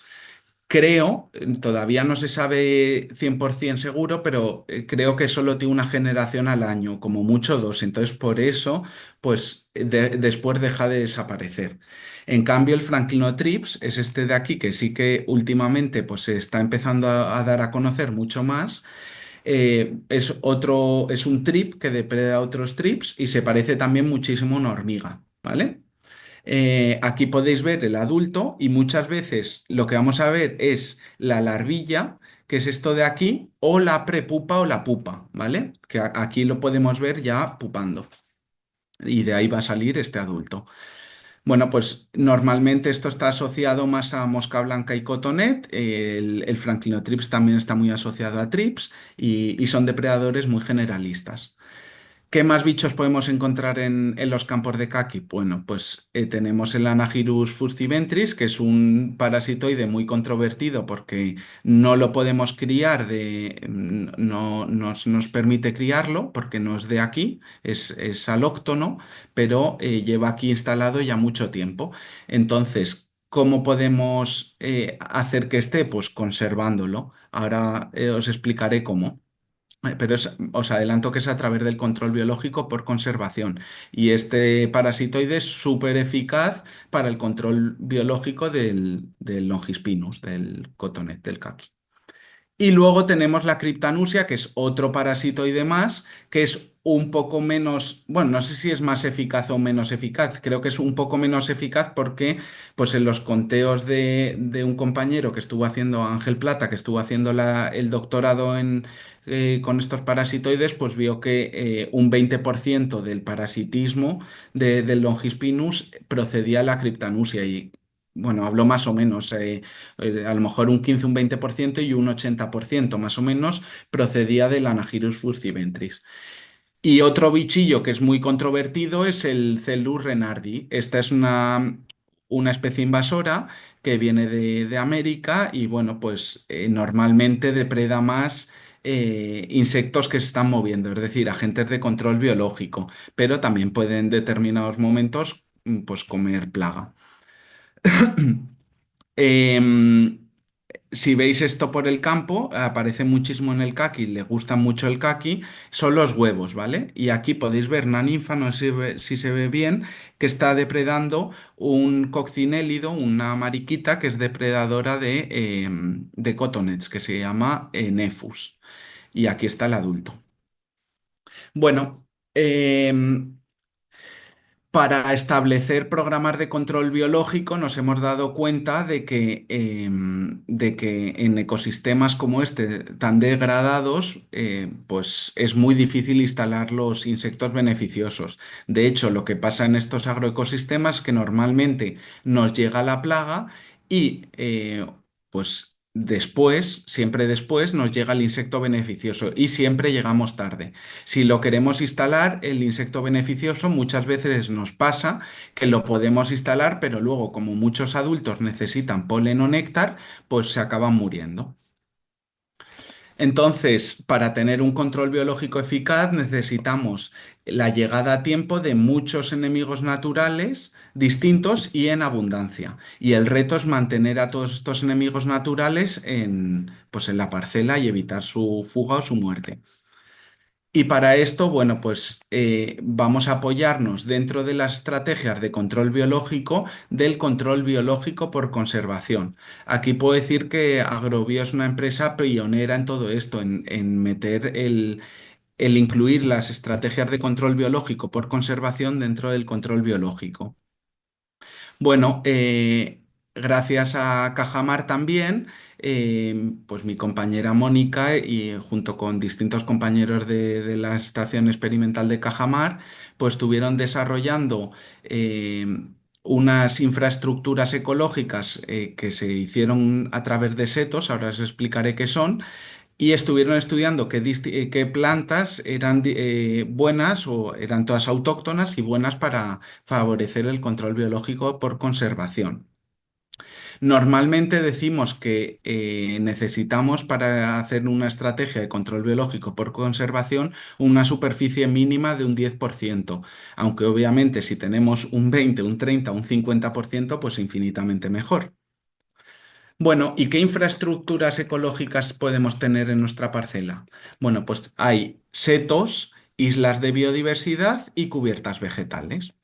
Creo, todavía no se sabe 100% seguro, pero creo que solo tiene una generación al año, como mucho dos. Entonces, por eso, pues después deja de desaparecer. En cambio, el Franklinothrips es este de aquí, que sí que últimamente pues, se está empezando a dar a conocer mucho más. Es un trip que depreda a otros trips y se parece también muchísimo a una hormiga, ¿vale? Aquí podéis ver el adulto y muchas veces lo que vamos a ver es la larvilla, que es esto de aquí, o la prepupa o la pupa, ¿vale? Que aquí lo podemos ver ya pupando y de ahí va a salir este adulto. Bueno, pues normalmente esto está asociado más a mosca blanca y cotonet. El Franklinothrips también está muy asociado a trips y son depredadores muy generalistas. ¿Qué más bichos podemos encontrar en los campos de caqui? Bueno, pues tenemos el Anagyrus fustiventris, que es un parasitoide muy controvertido porque no lo podemos criar, no nos permite criarlo porque no es de aquí, es alóctono, pero lleva aquí instalado ya mucho tiempo. Entonces, ¿cómo podemos hacer que esté? Pues conservándolo. Ahora os explicaré cómo. Pero os adelanto que es a través del control biológico por conservación. Y este parasitoide es súper eficaz para el control biológico del Longispinus, del cotonet, del caqui. Y luego tenemos la criptanusia, que es otro parasitoide más, que es un poco menos, bueno, no sé si es más eficaz o menos eficaz, creo que es un poco menos eficaz porque pues en los conteos de un compañero que estuvo haciendo, Ángel Plata, que estuvo haciendo el doctorado con estos parasitoides, pues vio que un 20% del parasitismo del Longispinus procedía de la criptanusia y bueno, hablo más o menos, a lo mejor un 15, un 20% y un 80% más o menos procedía del Anagyrus fustiventris. Y otro bichillo que es muy controvertido es el Celus renardi. Esta es una especie invasora que viene de América y bueno, pues normalmente depreda más insectos que se están moviendo, es decir, agentes de control biológico, pero también puede en determinados momentos pues comer plaga. Em, si veis esto por el campo, aparece muchísimo en el caqui, le gusta mucho el caqui, son los huevos, ¿vale? Y aquí podéis ver una ninfa, no sé si se ve bien, que está depredando un coccinélido, una mariquita que es depredadora de cotonets, que se llama Nephus. Y aquí está el adulto. Bueno, para establecer programas de control biológico nos hemos dado cuenta de que en ecosistemas como este tan degradados, pues es muy difícil instalar los insectos beneficiosos. De hecho, lo que pasa en estos agroecosistemas es que normalmente nos llega la plaga y pues después, siempre después, nos llega el insecto beneficioso y siempre llegamos tarde. Si lo queremos instalar, el insecto beneficioso muchas veces nos pasa que lo podemos instalar, pero luego como muchos adultos necesitan polen o néctar, pues se acaban muriendo. Entonces, para tener un control biológico eficaz necesitamos la llegada a tiempo de muchos enemigos naturales distintos y en abundancia. Y el reto es mantener a todos estos enemigos naturales pues en la parcela y evitar su fuga o su muerte. Y para esto, bueno, pues vamos a apoyarnos dentro de las estrategias de control biológico del control biológico por conservación. Aquí puedo decir que Agrobio es una empresa pionera en todo esto, en meter el incluir las estrategias de control biológico por conservación dentro del control biológico. Bueno, gracias a Cajamar también, pues mi compañera Mónica y junto con distintos compañeros de la Estación Experimental de Cajamar, pues estuvieron desarrollando unas infraestructuras ecológicas que se hicieron a través de setos, ahora os explicaré qué son, y estuvieron estudiando qué plantas eran buenas o eran todas autóctonas y buenas para favorecer el control biológico por conservación. Normalmente decimos que necesitamos para hacer una estrategia de control biológico por conservación una superficie mínima de un 10%, aunque obviamente si tenemos un 20, un 30, un 50%, pues infinitamente mejor. Bueno, ¿y qué infraestructuras ecológicas podemos tener en nuestra parcela? Bueno, pues hay setos, islas de biodiversidad y cubiertas vegetales.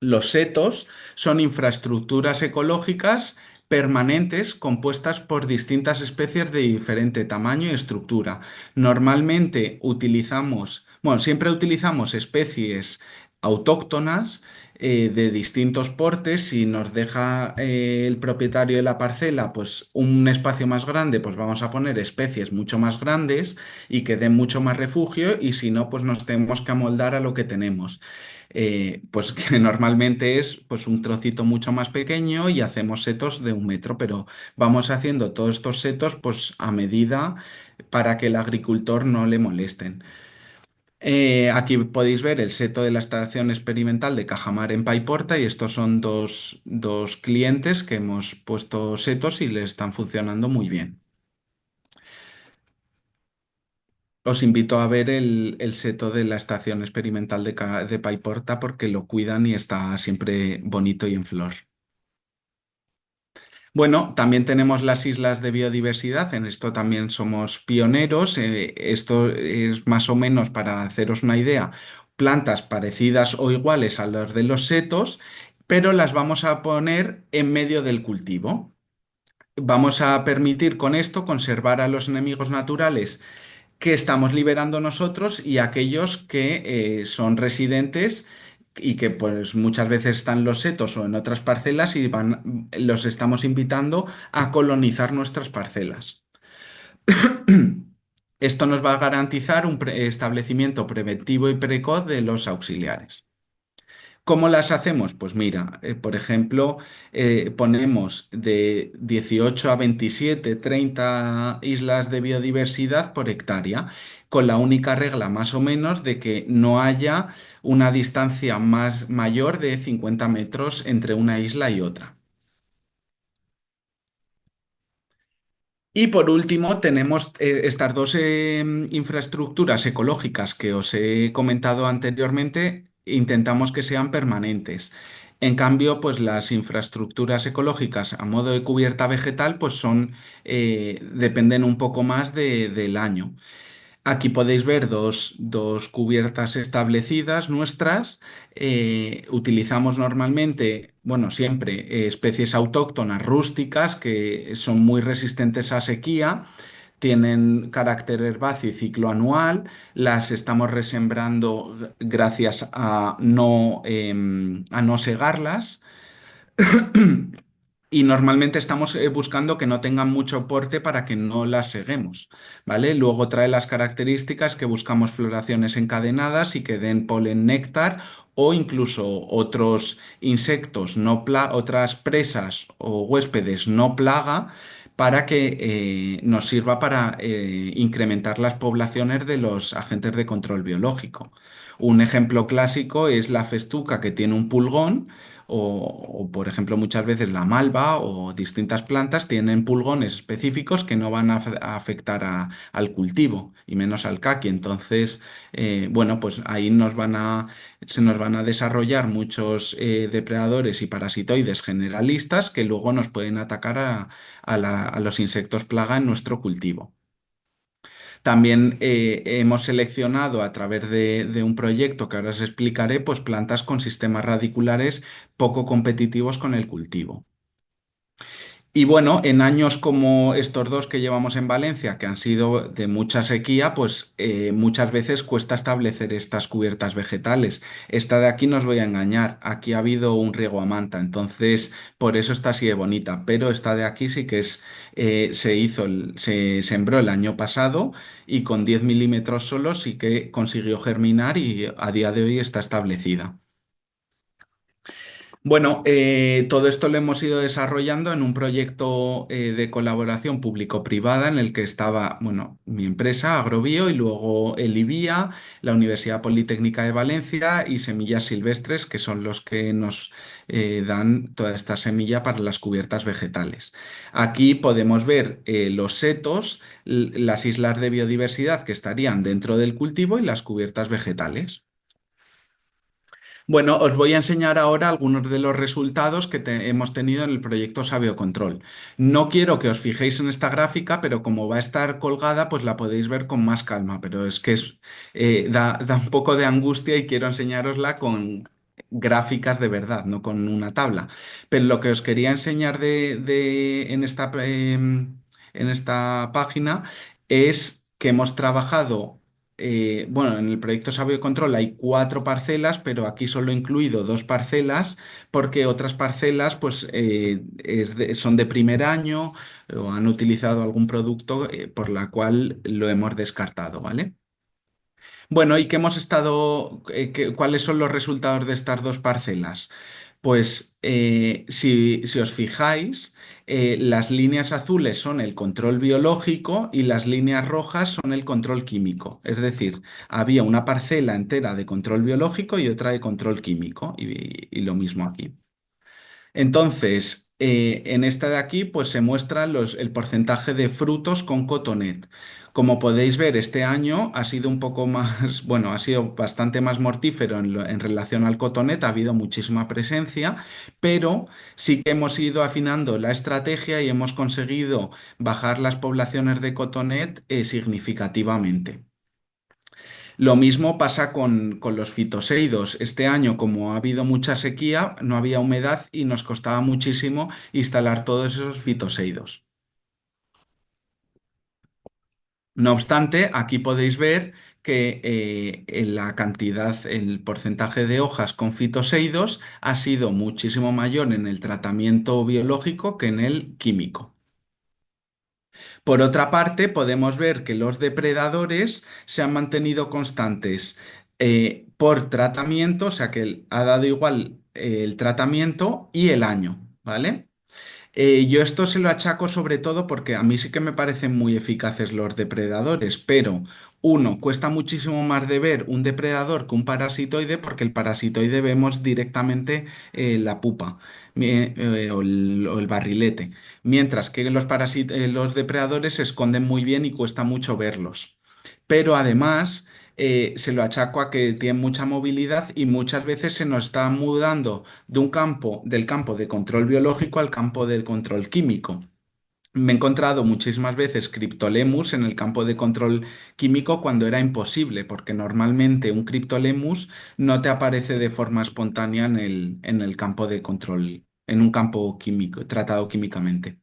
Los setos son infraestructuras ecológicas permanentes compuestas por distintas especies de diferente tamaño y estructura. Normalmente utilizamos, bueno, siempre utilizamos especies autóctonas de distintos portes. Si nos deja el propietario de la parcela pues un espacio más grande, pues vamos a poner especies mucho más grandes y que den mucho más refugio y si no, pues nos tenemos que amoldar a lo que tenemos. Pues que normalmente es pues un trocito mucho más pequeño y hacemos setos de 1 metro, pero vamos haciendo todos estos setos pues a medida para que el agricultor no le molesten. Aquí podéis ver el seto de la estación experimental de Cajamar en Paiporta y estos son dos clientes que hemos puesto setos y les están funcionando muy bien. Os invito a ver el seto de la estación experimental de Paiporta porque lo cuidan y está siempre bonito y en flor. Bueno, también tenemos las islas de biodiversidad, en esto también somos pioneros. Esto es más o menos para haceros una idea, plantas parecidas o iguales a las de los setos, pero las vamos a poner en medio del cultivo. Vamos a permitir con esto conservar a los enemigos naturales que estamos liberando nosotros y aquellos que son residentes y que pues muchas veces están en los setos o en otras parcelas y los estamos invitando a colonizar nuestras parcelas. Esto nos va a garantizar un establecimiento preventivo y precoz de los auxiliares. ¿Cómo las hacemos? Pues mira, por ejemplo, ponemos de 18 a 27, 30 islas de biodiversidad por hectárea, con la única regla más o menos de que no haya una distancia mayor de 50 metros entre una isla y otra. Y por último, tenemos estas dos infraestructuras ecológicas que os he comentado anteriormente, intentamos que sean permanentes. En cambio, pues las infraestructuras ecológicas a modo de cubierta vegetal, pues dependen un poco más del año. Aquí podéis ver dos cubiertas establecidas nuestras. Utilizamos normalmente, bueno, siempre especies autóctonas rústicas que son muy resistentes a sequía, tienen carácter herbáceo y ciclo anual. Las estamos resembrando gracias a no segarlas. Y normalmente estamos buscando que no tengan mucho porte para que no las seguemos, ¿vale? Luego trae las características que buscamos floraciones encadenadas y que den polen, néctar o incluso otros insectos, otras presas o huéspedes no plaga para que nos sirva para incrementar las poblaciones de los agentes de control biológico. Un ejemplo clásico es la festuca que tiene un pulgón por ejemplo, muchas veces la malva o distintas plantas tienen pulgones específicos que no van a afectar al cultivo y menos al caqui. Entonces, bueno, pues ahí se nos van a desarrollar muchos depredadores y parasitoides generalistas que luego nos pueden atacar a los insectos plaga en nuestro cultivo. También hemos seleccionado a través de un proyecto que ahora os explicaré, pues plantas con sistemas radiculares poco competitivos con el cultivo. Y bueno, en años como estos dos que llevamos en Valencia, que han sido de mucha sequía, pues muchas veces cuesta establecer estas cubiertas vegetales. Esta de aquí no os voy a engañar, aquí ha habido un riego a manta, entonces por eso está así de bonita, pero esta de aquí sí que se sembró el año pasado y con 10 milímetros solo sí que consiguió germinar y a día de hoy está establecida. Bueno, todo esto lo hemos ido desarrollando en un proyecto de colaboración público-privada en el que estaba, bueno, mi empresa, Agrobio, y luego el IBIA, la Universidad Politécnica de Valencia y Semillas Silvestres, que son los que nos dan toda esta semilla para las cubiertas vegetales. Aquí podemos ver los setos, las islas de biodiversidad que estarían dentro del cultivo y las cubiertas vegetales. Bueno, os voy a enseñar ahora algunos de los resultados que hemos tenido en el proyecto Sabio Control. No quiero que os fijéis en esta gráfica, pero como va a estar colgada, pues la podéis ver con más calma. Pero es que da un poco de angustia y quiero enseñarosla con gráficas de verdad, no con una tabla. Pero lo que os quería enseñar en esta página es que hemos trabajado bueno, en el proyecto Sabio Control hay 4 parcelas, pero aquí solo he incluido 2 parcelas porque otras parcelas pues, son de primer año o han utilizado algún producto por la cual lo hemos descartado, ¿vale? Bueno, ¿y qué hemos estado, cuáles son los resultados de estas 2 parcelas? Pues si os fijáis, las líneas azules son el control biológico y las líneas rojas son el control químico. Es decir, había una parcela entera de control biológico y otra de control químico y lo mismo aquí. Entonces, en esta de aquí, pues se muestra el porcentaje de frutos con cotonet. Como podéis ver, este año ha sido un poco más, bueno, ha sido bastante más mortífero en relación al cotonet, ha habido muchísima presencia, pero sí que hemos ido afinando la estrategia y hemos conseguido bajar las poblaciones de cotonet significativamente. Lo mismo pasa con los fitoseidos. Este año, como ha habido mucha sequía, no había humedad y nos costaba muchísimo instalar todos esos fitoseidos. No obstante, aquí podéis ver que la cantidad, el porcentaje de hojas con fitoseidos ha sido muchísimo mayor en el tratamiento biológico que en el químico. Por otra parte, podemos ver que los depredadores se han mantenido constantes por tratamiento, o sea que ha dado igual el tratamiento y el año, ¿vale? Yo esto se lo achaco sobre todo porque a mí sí que me parecen muy eficaces los depredadores, pero uno, cuesta muchísimo más de ver un depredador que un parasitoide porque el parasitoide vemos directamente la pupa o el barrilete, mientras que los depredadores se esconden muy bien y cuesta mucho verlos. Pero además se lo achaco a que tiene mucha movilidad y muchas veces se nos está mudando de un campo, del campo de control biológico al campo del control químico. Me he encontrado muchísimas veces Cryptolemus en el campo de control químico cuando era imposible, porque normalmente un Cryptolemus no te aparece de forma espontánea en el campo de control, en un campo químico, tratado químicamente.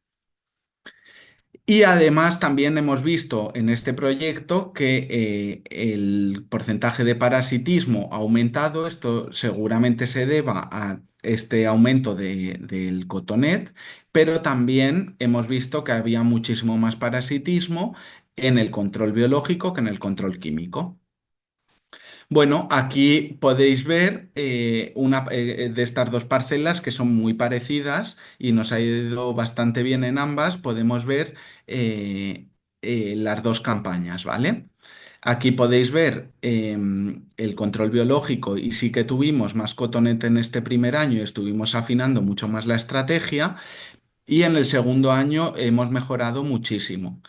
Y además también hemos visto en este proyecto que el porcentaje de parasitismo ha aumentado. Esto seguramente se deba a este aumento del cotonet, pero también hemos visto que había muchísimo más parasitismo en el control biológico que en el control químico. Bueno, aquí podéis ver una de estas dos parcelas que son muy parecidas y nos ha ido bastante bien en ambas. Podemos ver eh, las dos campañas, ¿vale? Aquí podéis ver el control biológico y sí que tuvimos más cotonete en este primer año y estuvimos afinando mucho más la estrategia y en el segundo año hemos mejorado muchísimo.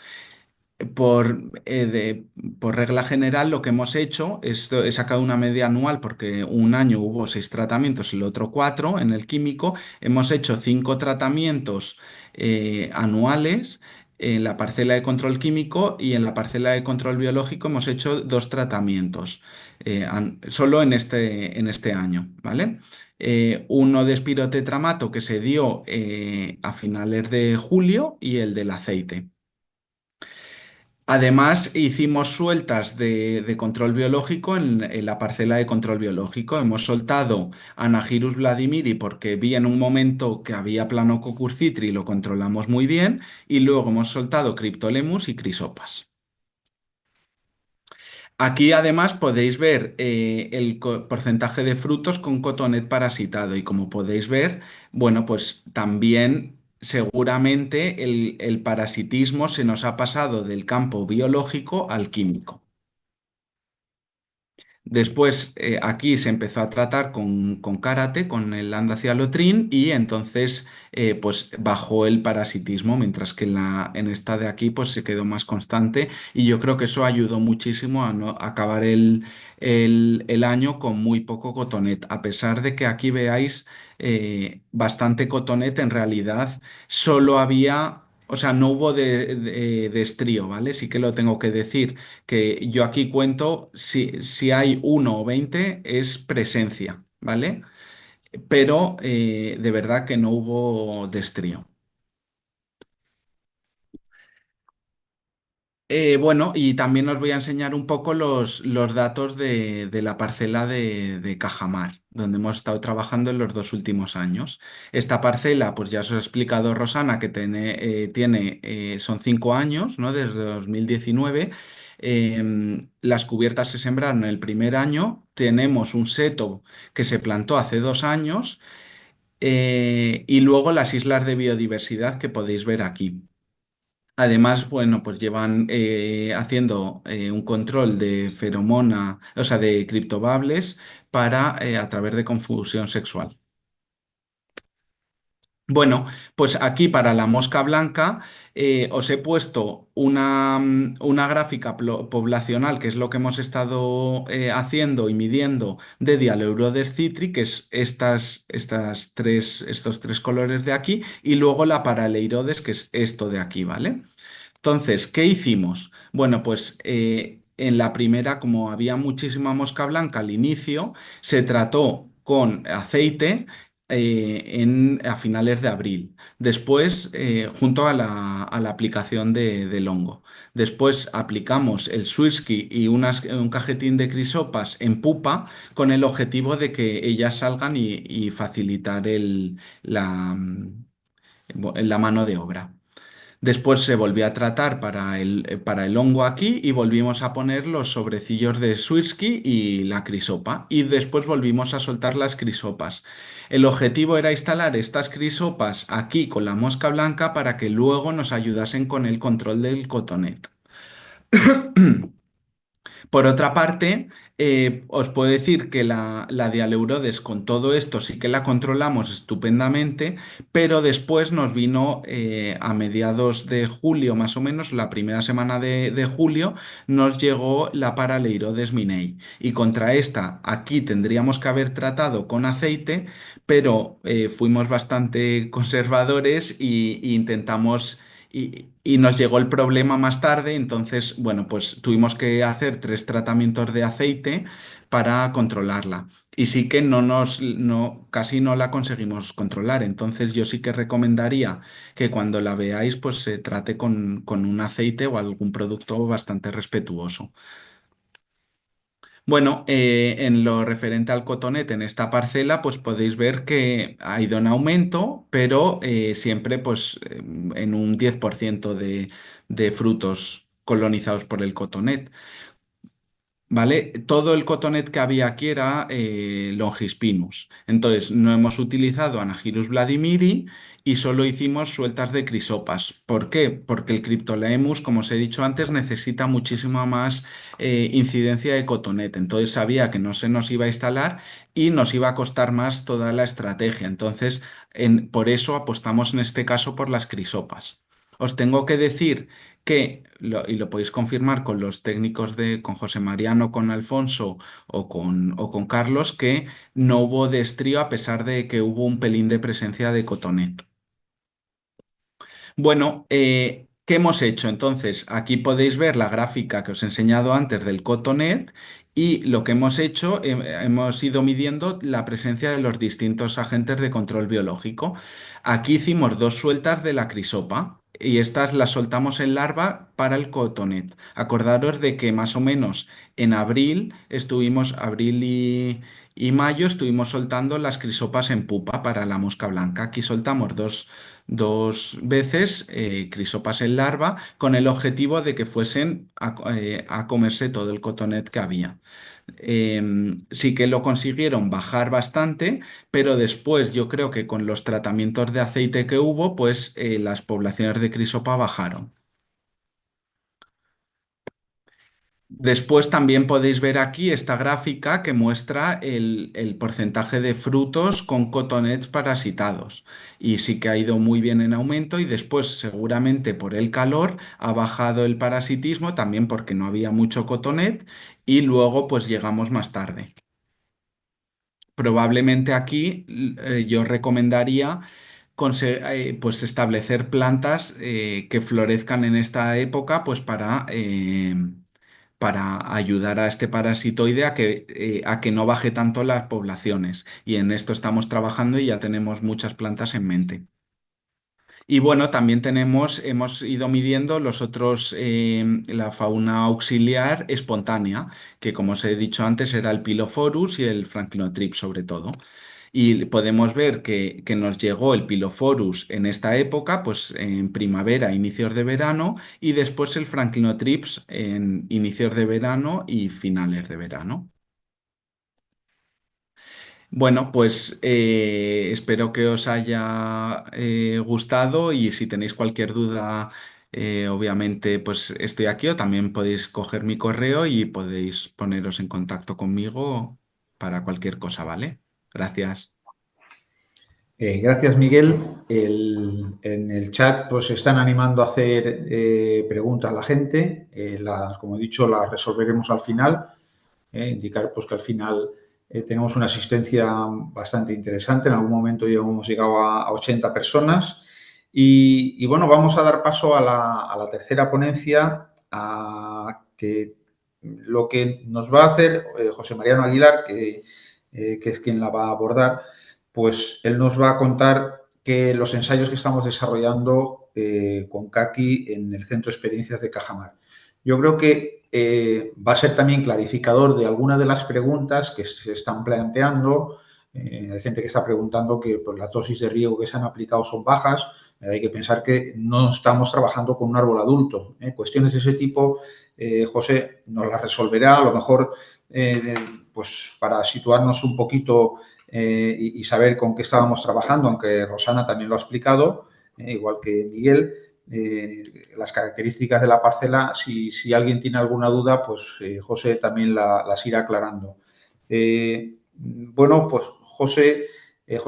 Por, eh, de- por regla general, lo que hemos hecho es he sacado una media anual porque un año hubo 6 tratamientos y el otro 4 en el químico. Hemos hecho 5 tratamientos anuales en la parcela de control químico y en la parcela de control biológico hemos hecho 2 tratamientos solo en este año, ¿vale? Uno de espirotetramato que se dio a finales de julio y el del aceite. Además, hicimos sueltas de control biológico en la parcela de control biológico. Hemos soltado Anagirus vladimiri porque vi en un momento que había Planococcus citri y lo controlamos muy bien. Y luego hemos soltado Cryptolemus y Crisopas. Aquí además podéis ver el porcentaje de frutos con cotonet parasitado y como podéis ver, bueno, pues también seguramente el parasitismo se nos ha pasado del campo biológico al químico. Después aquí se empezó a tratar con karate, con el andacialotrin y entonces pues bajó el parasitismo, mientras que en esta de aquí pues se quedó más constante y yo creo que eso ayudó muchísimo a no a acabar el año con muy poco cotonet, a pesar de que aquí veáis bastante cotonet, en realidad solo había... O sea, no hubo de estrío, ¿vale? Sí que lo tengo que decir que yo aquí cuento si hay 1 o 20 es presencia, ¿vale? Pero de verdad que no hubo destrío. Bueno, y también os voy a enseñar un poco los datos de la parcela de Cajamar, donde hemos estado trabajando en los 2 últimos años. Esta parcela, pues ya os he explicado Rosana, que son 5 años, ¿no? Desde 2019. Las cubiertas se sembraron el primer año. Tenemos un seto que se plantó hace 2 años y luego las islas de biodiversidad que podéis ver aquí. Además, bueno, pues llevan haciendo un control de feromona, o sea, de criptobables para a través de confusión sexual. Bueno, pues aquí para la mosca blanca os he puesto una gráfica poblacional, que es lo que hemos estado haciendo y midiendo de Dialeurodes citri, que es estos tres colores de aquí, y luego la Paraleirodes, que es esto de aquí, ¿vale? Entonces, ¿qué hicimos? Bueno, pues en la primera, como había muchísima mosca blanca al inicio, se trató con aceite a finales de abril. Después, junto a la aplicación del hongo. Después aplicamos el Swirsky y un cajetín de crisopas en pupa con el objetivo de que ellas salgan y facilitar la mano de obra. Después se volvió a tratar para el hongo aquí y volvimos a poner los sobrecillos de Swirsky y la crisopa. Y después volvimos a soltar las crisopas. El objetivo era instalar estas crisopas aquí con la mosca blanca para que luego nos ayudasen con el control del cotonet. Por otra parte, os puedo decir que la dialeurodes con todo esto sí que la controlamos estupendamente, pero después nos vino a mediados de julio, más o menos, la primera semana de julio, nos llegó la paraleirodes minei. Y contra esta, aquí tendríamos que haber tratado con aceite, pero fuimos bastante conservadores y intentamos y nos llegó el problema más tarde, entonces, bueno, pues tuvimos que hacer 3 tratamientos de aceite para controlarla. Y sí que casi no la conseguimos controlar. Entonces yo sí que recomendaría que cuando la veáis, pues se trate con un aceite o algún producto bastante respetuoso. Bueno, en lo referente al cotonete en esta parcela, pues podéis ver que ha ido en aumento, pero siempre pues en un 10% de frutos colonizados por el cotonet. ¿Vale? Todo el cotonet que había aquí era Longispinus. Entonces, no hemos utilizado Anagyrus vladimiri y solo hicimos sueltas de crisopas. ¿Por qué? Porque el Cryptolemus, como os he dicho antes, necesita muchísima más incidencia de cotonet. Entonces, sabía que no se nos iba a instalar y nos iba a costar más toda la estrategia. Entonces, por eso apostamos en este caso por las crisopas. Os tengo que decir y lo podéis confirmar con los técnicos con José Mariano, con Alfonso o con Carlos, que no hubo destrío a pesar de que hubo un pelín de presencia de cotonet. Bueno, ¿qué hemos hecho? Entonces, aquí podéis ver la gráfica que os he enseñado antes del cotonet y lo que hemos hecho, hemos ido midiendo la presencia de los distintos agentes de control biológico. Aquí hicimos 2 sueltas de la crisopa y estas las soltamos en larva para el cotonet. Acordaros de que más o menos en abril y mayo, estuvimos soltando las crisopas en pupa para la mosca blanca. Aquí soltamos dos veces crisopas en larva con el objetivo de que fuesen a comerse todo el cotonet que había. Sí que lo consiguieron bajar bastante, pero después yo creo que con los tratamientos de aceite que hubo, pues las poblaciones de crisopa bajaron. Después también podéis ver aquí esta gráfica que muestra el porcentaje de frutos con cotonets parasitados. Y sí que ha ido muy bien en aumento y después seguramente por el calor ha bajado el parasitismo también porque no había mucho cotonet y luego pues llegamos más tarde. Probablemente aquí yo recomendaría pues establecer plantas que florezcan en esta época pues para ayudar a este parasitoide a que no baje tanto las poblaciones. Y en esto estamos trabajando y ya tenemos muchas plantas en mente. Y bueno, también hemos ido midiendo la fauna auxiliar espontánea, que como os he dicho antes era el Pilophorus y el Franklinothrips sobre todo. Y podemos ver que nos llegó el Pilophorus en esta época, pues en primavera, inicios de verano, y después el Franklinothrips en inicios de verano y finales de verano. Bueno, pues espero que os haya gustado y si tenéis cualquier duda, obviamente, pues estoy aquí o también podéis coger mi correo y podéis poneros en contacto conmigo para cualquier cosa, ¿vale? Gracias. Gracias, Miguel. En el chat pues están animando a hacer preguntas a la gente. Como he dicho, las resolveremos al final. Indicar pues que al final tenemos una asistencia bastante interesante. En algún momento ya hemos llegado a 80 personas. Y bueno, vamos a dar paso a la tercera ponencia, que lo que nos va a hacer José Mariano Aguilar, que es quien la va a abordar, pues él nos va a contar que los ensayos que estamos desarrollando con Kaki en el Centro de Experiencias de Cajamar. Yo creo que va a ser también clarificador de algunas de las preguntas que se están planteando. Hay gente que está preguntando que pues, las dosis de riego que se han aplicado son bajas. Hay que pensar que no estamos trabajando con un árbol adulto. Cuestiones de ese tipo, José nos las resolverá. A lo mejor, pues para situarnos un poquito y saber con qué estábamos trabajando, aunque Rosana también lo ha explicado, igual que Miguel. las características de la parcela. Si alguien tiene alguna duda, pues José también las irá aclarando. Bueno, pues José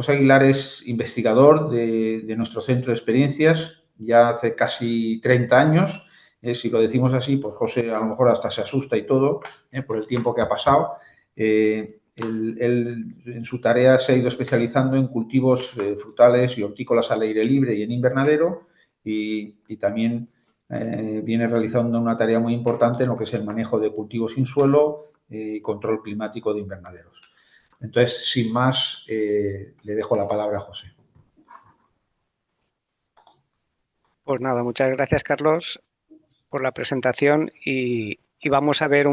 Aguilar es investigador de nuestro centro de experiencias ya hace casi 30 años. Si lo decimos así, pues José a lo mejor hasta se asusta y todo por el tiempo que ha pasado. Él en su tarea se ha ido especializando en cultivos frutales y hortícolas al aire libre y en invernadero, y también viene realizando una tarea muy importante en lo que es el manejo de cultivos sin suelo y control climático de invernaderos. Entonces, sin más, le dejo la palabra a José. Pues nada, muchas gracias, Carlos, por la presentación y vamos a ver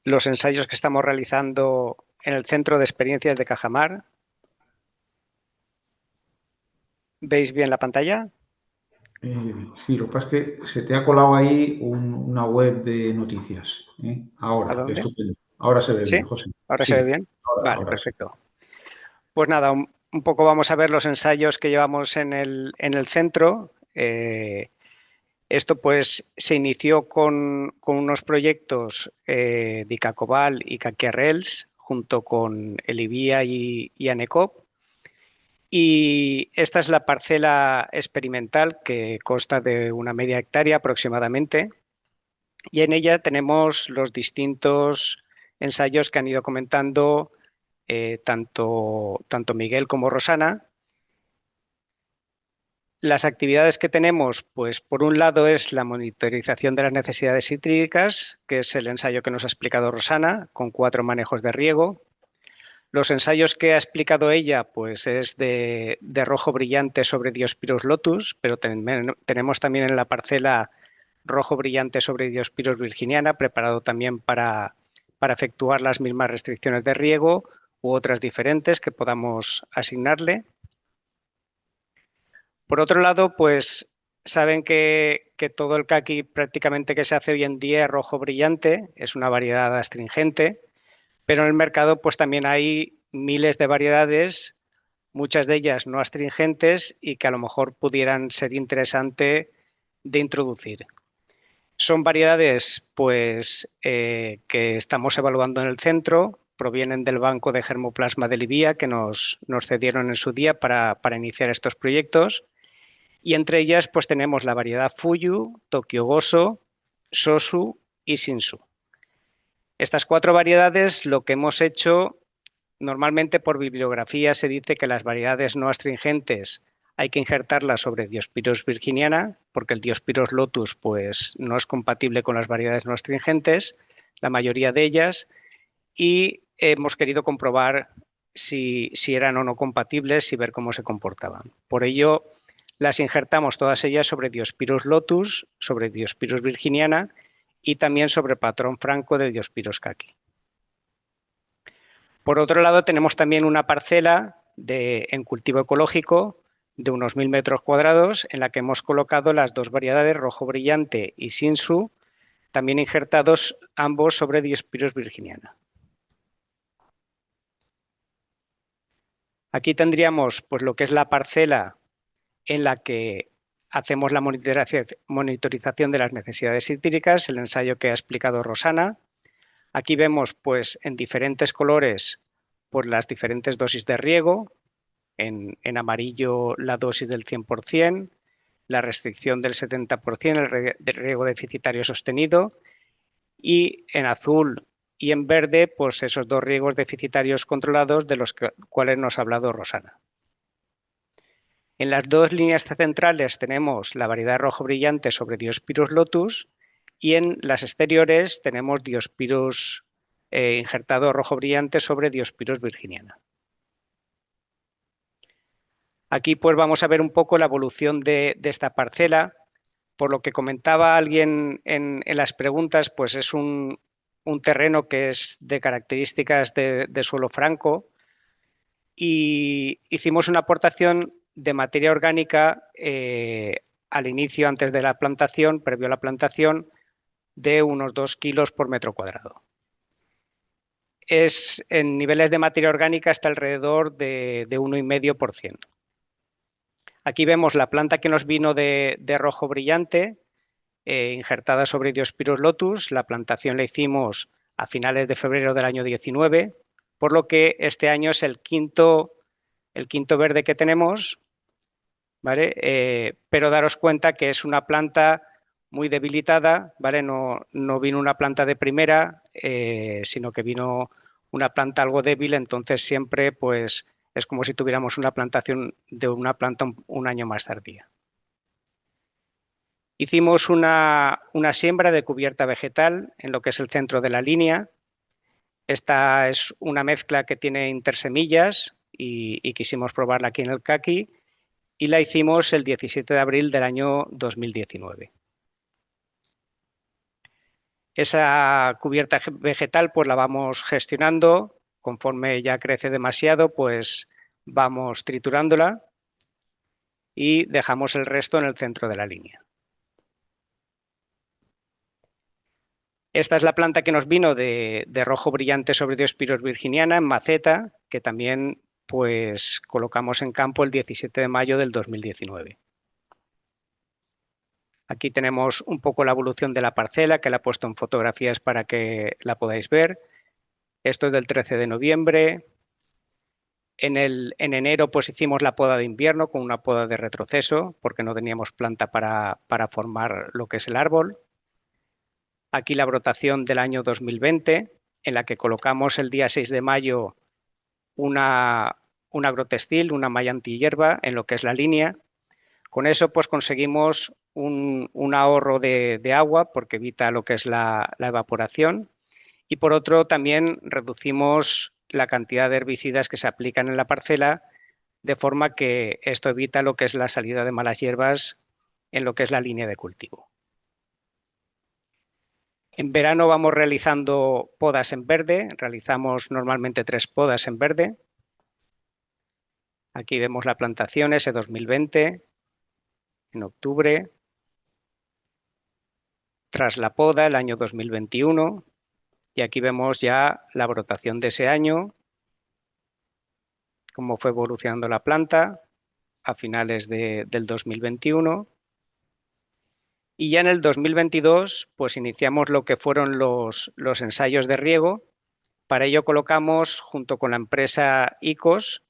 los ensayos que estamos realizando en el Centro de Experiencias de Cajamar. ¿Veis bien la pantalla? Sí, lo que pasa es que se te ha colado ahí una web de noticias. ¿A Ahora, dónde? estupendo. Ahora se ve ¿Sí? bien, José. ¿Ahora se ve Sí, bien? Vale, ahora sí. perfecto. Pues nada, un poco vamos a ver los ensayos que llevamos en el centro. Esto pues se inició con unos proyectos de Icacobal y Caquiarrels junto con Elivia y Anecop. Y esta es la parcela experimental que consta de una media hectárea aproximadamente. Y en ella tenemos los distintos ensayos que han ido comentando tanto Miguel como Rosana. Las actividades que tenemos, pues por un lado es la monitorización de las necesidades hídricas, que es el ensayo que nos ha explicado Rosana, con 4 manejos de riego. Los ensayos que ha explicado ella, pues es de rojo brillante sobre Diospyros lotus, pero tenemos también en la parcela rojo brillante sobre Diospyros virginiana, preparado también para efectuar las mismas restricciones de riego u otras diferentes que podamos asignarle. Por otro lado, pues saben que todo el caqui prácticamente que se hace hoy en día es rojo brillante, es una variedad astringente, pero en el mercado pues también hay miles de variedades, muchas de ellas no astringentes y que a lo mejor pudieran ser interesante de introducir. Son variedades pues que estamos evaluando en el centro, provienen del banco de germoplasma de Libia que nos cedieron en su día para iniciar estos proyectos. Y entre ellas pues tenemos la variedad Fuyu, Tokyo Goso, Sosu y Shinsu. Estas 4 variedades lo que hemos hecho, normalmente por bibliografía se dice que las variedades no astringentes hay que injertarlas sobre Diospyros virginiana, porque el Diospyros lotus pues, no es compatible con las variedades no astringentes, la mayoría de ellas, y hemos querido comprobar si eran o no compatibles y ver cómo se comportaban. Por ello, las injertamos todas ellas sobre Diospyros lotus, sobre Diospyros virginiana y también sobre patrón franco de Diospyros kaki. Por otro lado, tenemos también una parcela en cultivo ecológico de unos 1000 metros cuadrados en la que hemos colocado las 2 variedades rojo brillante y Shinsu, también injertados ambos sobre Diospyros virginiana. Aquí tendríamos pues, lo que es la parcela en la que hacemos la monitorización de las necesidades hídricas, el ensayo que ha explicado Rosana. Aquí vemos pues, en diferentes colores pues, las diferentes dosis de riego. En amarillo la dosis del 100%, la restricción del 70%, el riego deficitario sostenido, y en azul y en verde pues esos 2 riegos deficitarios controlados de los cuales nos ha hablado Rosana. En las 2 líneas centrales tenemos la variedad rojo brillante sobre Diospyros lotus y en las exteriores tenemos Diospyros injertado rojo brillante sobre Diospyros virginiana. Aquí pues vamos a ver un poco la evolución de esta parcela. Por lo que comentaba alguien en las preguntas, pues es un terreno que es de características de suelo franco y hicimos una aportación de materia orgánica al inicio, antes de la plantación, previo a la plantación, de unos 2 kilos por metro cuadrado. En niveles de materia orgánica está alrededor de 1,5%. Aquí vemos la planta que nos vino de rojo brillante, injertada sobre Diospyros lotus. La plantación la hicimos a finales de febrero del año 19, por lo que este año es el quinto verde que tenemos, ¿vale? Pero daros cuenta que es una planta muy debilitada, ¿vale? No vino una planta de primera, sino que vino una planta algo débil, entonces siempre pues es como si tuviéramos una plantación de una planta un año más tardía. Hicimos una siembra de cubierta vegetal en lo que es el centro de la línea. Esta es una mezcla que tiene intersemillas y quisimos probarla aquí en el caqui, y la hicimos el 17 de abril del año 2019. Esa cubierta vegetal pues la vamos gestionando. Conforme ya crece demasiado, pues vamos triturándola y dejamos el resto en el centro de la línea. Esta es la planta que nos vino de rojo brillante sobre Diospyros virginiana en maceta, que también pues colocamos en campo el 17 de mayo del 2019. Aquí tenemos un poco la evolución de la parcela, que la he puesto en fotografías para que la podáis ver. Esto es del 13 de noviembre. En enero pues hicimos la poda de invierno con una poda de retroceso, porque no teníamos planta para formar lo que es el árbol. Aquí la brotación del año 2020, en la que colocamos el día 6 de mayo un agrotextil, una malla antihierba en lo que es la línea. Con eso pues conseguimos un ahorro de agua, porque evita lo que es la evaporación, y por otro también reducimos la cantidad de herbicidas que se aplican en la parcela, de forma que esto evita lo que es la salida de malas hierbas en lo que es la línea de cultivo. En verano vamos realizando podas en verde, realizamos normalmente 3 podas en verde. Aquí vemos la plantación ese 2020, en octubre. Tras la poda, el año 2021, y aquí vemos ya la brotación de ese año, cómo fue evolucionando la planta a finales del 2021. Y ya en el 2022, pues iniciamos lo que fueron los ensayos de riego. Para ello colocamos, junto con la empresa ICOS,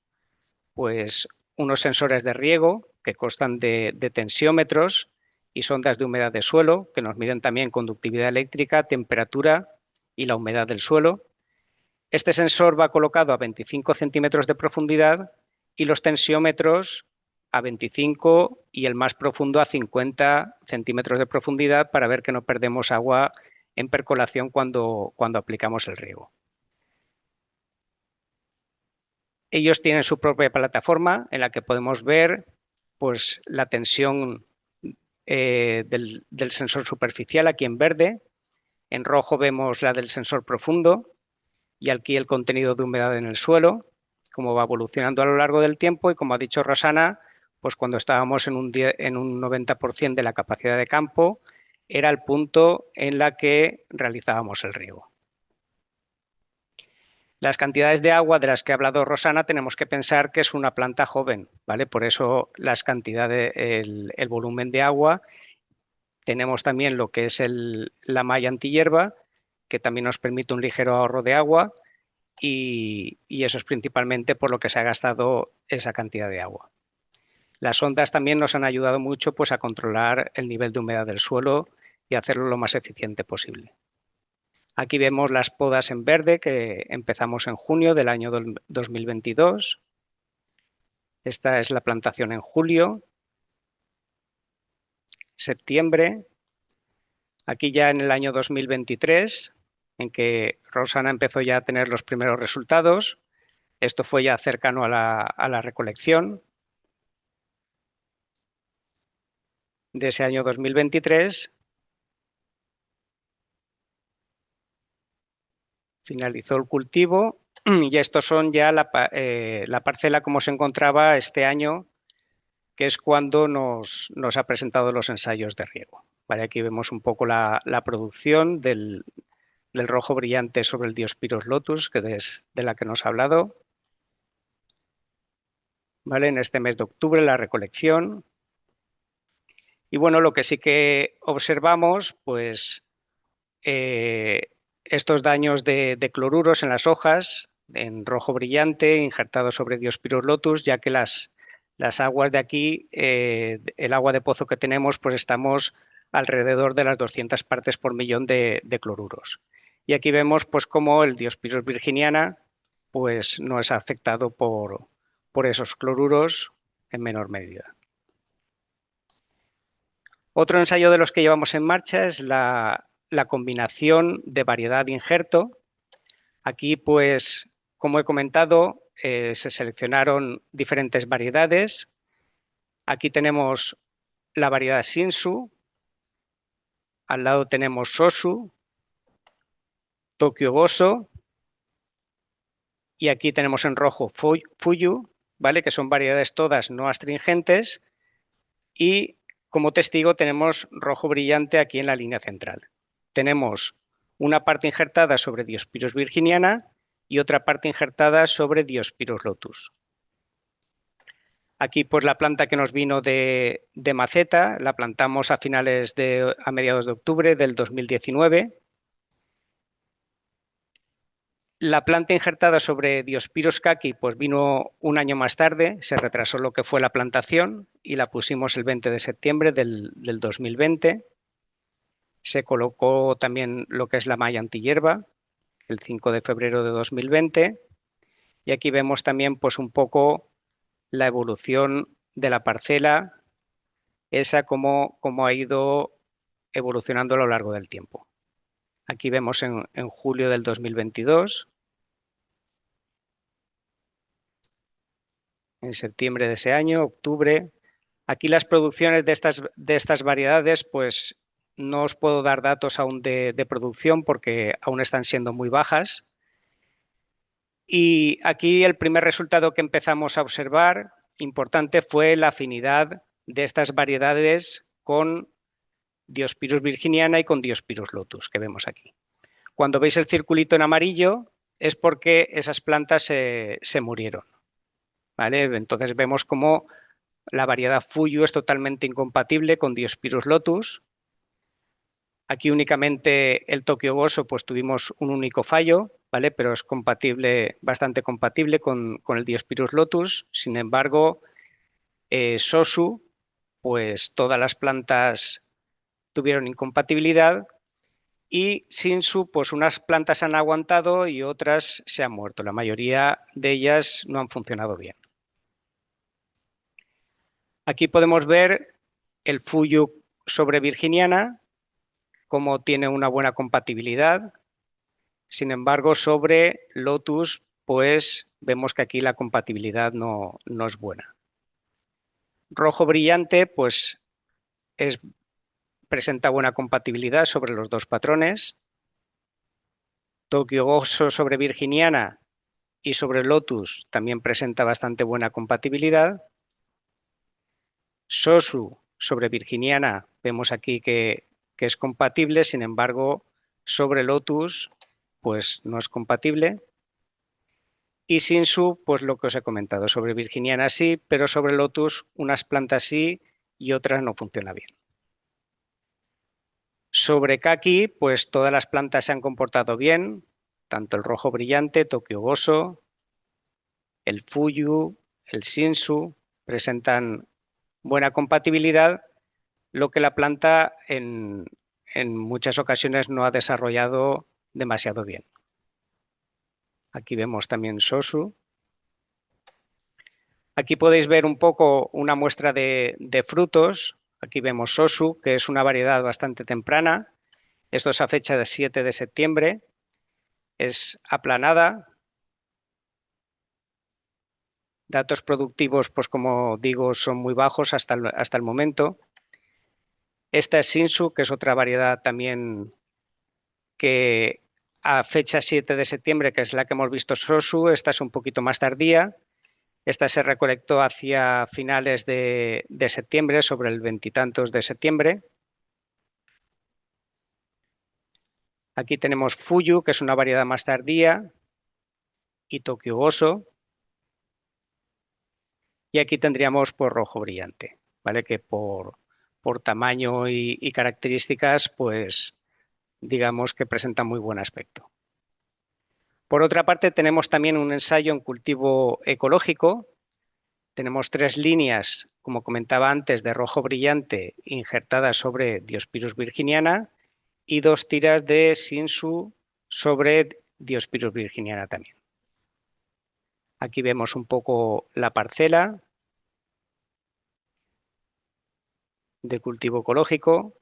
pues unos sensores de riego que constan de tensiómetros y sondas de humedad de suelo, que nos miden también conductividad eléctrica, temperatura y la humedad del suelo. Este sensor va colocado a 25 centímetros de profundidad y los tensiómetros a 25 y el más profundo a 50 centímetros de profundidad, para ver que no perdemos agua en percolación cuando aplicamos el riego. Ellos tienen su propia plataforma en la que podemos ver pues, la tensión del sensor superficial aquí en verde. En rojo vemos la del sensor profundo y aquí el contenido de humedad en el suelo, cómo va evolucionando a lo largo del tiempo, y como ha dicho Rosana, pues cuando estábamos en un 90% de la capacidad de campo, era el punto en la que realizábamos el riego. Las cantidades de agua de las que ha hablado Rosana tenemos que pensar que es una planta joven, ¿vale? Por eso las cantidades, el volumen de agua. Tenemos también lo que es la malla antihierba, que también nos permite un ligero ahorro de agua, y eso es principalmente por lo que se ha gastado esa cantidad de agua. Las sondas también nos han ayudado mucho pues, a controlar el nivel de humedad del suelo y hacerlo lo más eficiente posible. Aquí vemos las podas en verde que empezamos en junio del año 2022. Esta es la plantación en julio, septiembre. Aquí ya en el año 2023, en que Rosana empezó ya a tener los primeros resultados. Esto fue ya cercano a la recolección de ese año 2023. Finalizó el cultivo y estos son ya la parcela como se encontraba este año, que es cuando nos ha presentado los ensayos de riego. Vale, aquí vemos un poco la producción del rojo brillante sobre el Diospyros lotus, que es de la que nos ha hablado. ¿vale? En este mes de octubre, la recolección. Y bueno, lo que sí que observamos, pues estos daños de cloruros en las hojas, en rojo brillante, injertados sobre Diospyros lotus, ya que las aguas de aquí, el agua de pozo que tenemos, pues estamos alrededor de las 200 partes por millón de cloruros. Y aquí vemos pues cómo el Diospyros virginiana pues no es afectado por esos cloruros en menor medida. Otro ensayo de los que llevamos en marcha es la combinación de variedad de injerto. Aquí, pues, como he comentado, se seleccionaron diferentes variedades. Aquí tenemos la variedad Shinsu, al lado tenemos Sosu, Tokyo Goso, y aquí tenemos en rojo Fuyu, ¿vale? Que son variedades todas no astringentes, y como testigo tenemos rojo brillante aquí en la línea central. Tenemos una parte injertada sobre Diospyros virginiana y otra parte injertada sobre Diospyros lotus. Aquí pues la planta que nos vino de maceta, la plantamos a mediados de octubre del 2019. La planta injertada sobre Diospyros kaki pues vino un año más tarde, se retrasó lo que fue la plantación y la pusimos el 20 de septiembre del 2020. Se colocó también lo que es la malla antihierba el 5 de febrero de 2020 y aquí vemos también pues un poco la evolución de la parcela, esa cómo ha ido evolucionando a lo largo del tiempo. Aquí vemos en julio del 2022, en septiembre de ese año, octubre. Aquí las producciones de estas variedades, pues no os puedo dar datos aún de producción porque aún están siendo muy bajas. Y aquí el primer resultado que empezamos a observar, importante, fue la afinidad de estas variedades con Diospyros virginiana y con Diospyros lotus, que vemos aquí. Cuando veis el circulito en amarillo es porque esas plantas se murieron, ¿vale? Entonces vemos cómo la variedad Fuyu es totalmente incompatible con Diospyros lotus. Aquí únicamente el Tokyo Goso pues tuvimos un único fallo, ¿vale? Pero es bastante compatible con el Diospyros lotus. Sin embargo, Sosu, pues todas las plantas tuvieron incompatibilidad y Shinsu, pues unas plantas han aguantado y otras se han muerto. La mayoría de ellas no han funcionado bien. Aquí podemos ver el Fuyu sobre virginiana, cómo tiene una buena compatibilidad. Sin embargo, sobre Lotus, pues vemos que aquí la compatibilidad no es buena. Rojo brillante, pues presenta buena compatibilidad sobre los dos patrones. Tokyo Goso sobre virginiana y sobre Lotus también presenta bastante buena compatibilidad. Sosu sobre virginiana vemos aquí que es compatible, sin embargo, sobre Lotus pues no es compatible. Y Shinsu, pues lo que os he comentado, sobre virginiana sí, pero sobre Lotus unas plantas sí y otras no funciona bien. Sobre Kaki, pues todas las plantas se han comportado bien, tanto el rojo brillante, Tokyo Goso, el Fuyu, el Shinsu, presentan buena compatibilidad, lo que la planta en muchas ocasiones no ha desarrollado demasiado bien. Aquí vemos también Sosu. Aquí podéis ver un poco una muestra de frutos. Aquí vemos Sosu, que es una variedad bastante temprana. Esto es a fecha de 7 de septiembre. Es aplanada. Datos productivos, pues como digo, son muy bajos hasta el momento. Esta es Shinsu, que es otra variedad también que a fecha 7 de septiembre, que es la que hemos visto Sosu, esta es un poquito más tardía. Esta se recolectó hacia finales de septiembre, sobre el 20 y tantos de septiembre. Aquí tenemos Fuyu, que es una variedad más tardía, y Tokyo Goso. Y aquí tendríamos pues rojo brillante, ¿vale? Que por tamaño y características, pues digamos que presenta muy buen aspecto. Por otra parte, tenemos también un ensayo en cultivo ecológico. Tenemos 3 líneas, como comentaba antes, de rojo brillante injertadas sobre Diospyros virginiana y 2 tiras de Shinsu sobre Diospyros virginiana también. Aquí vemos un poco la parcela de cultivo ecológico.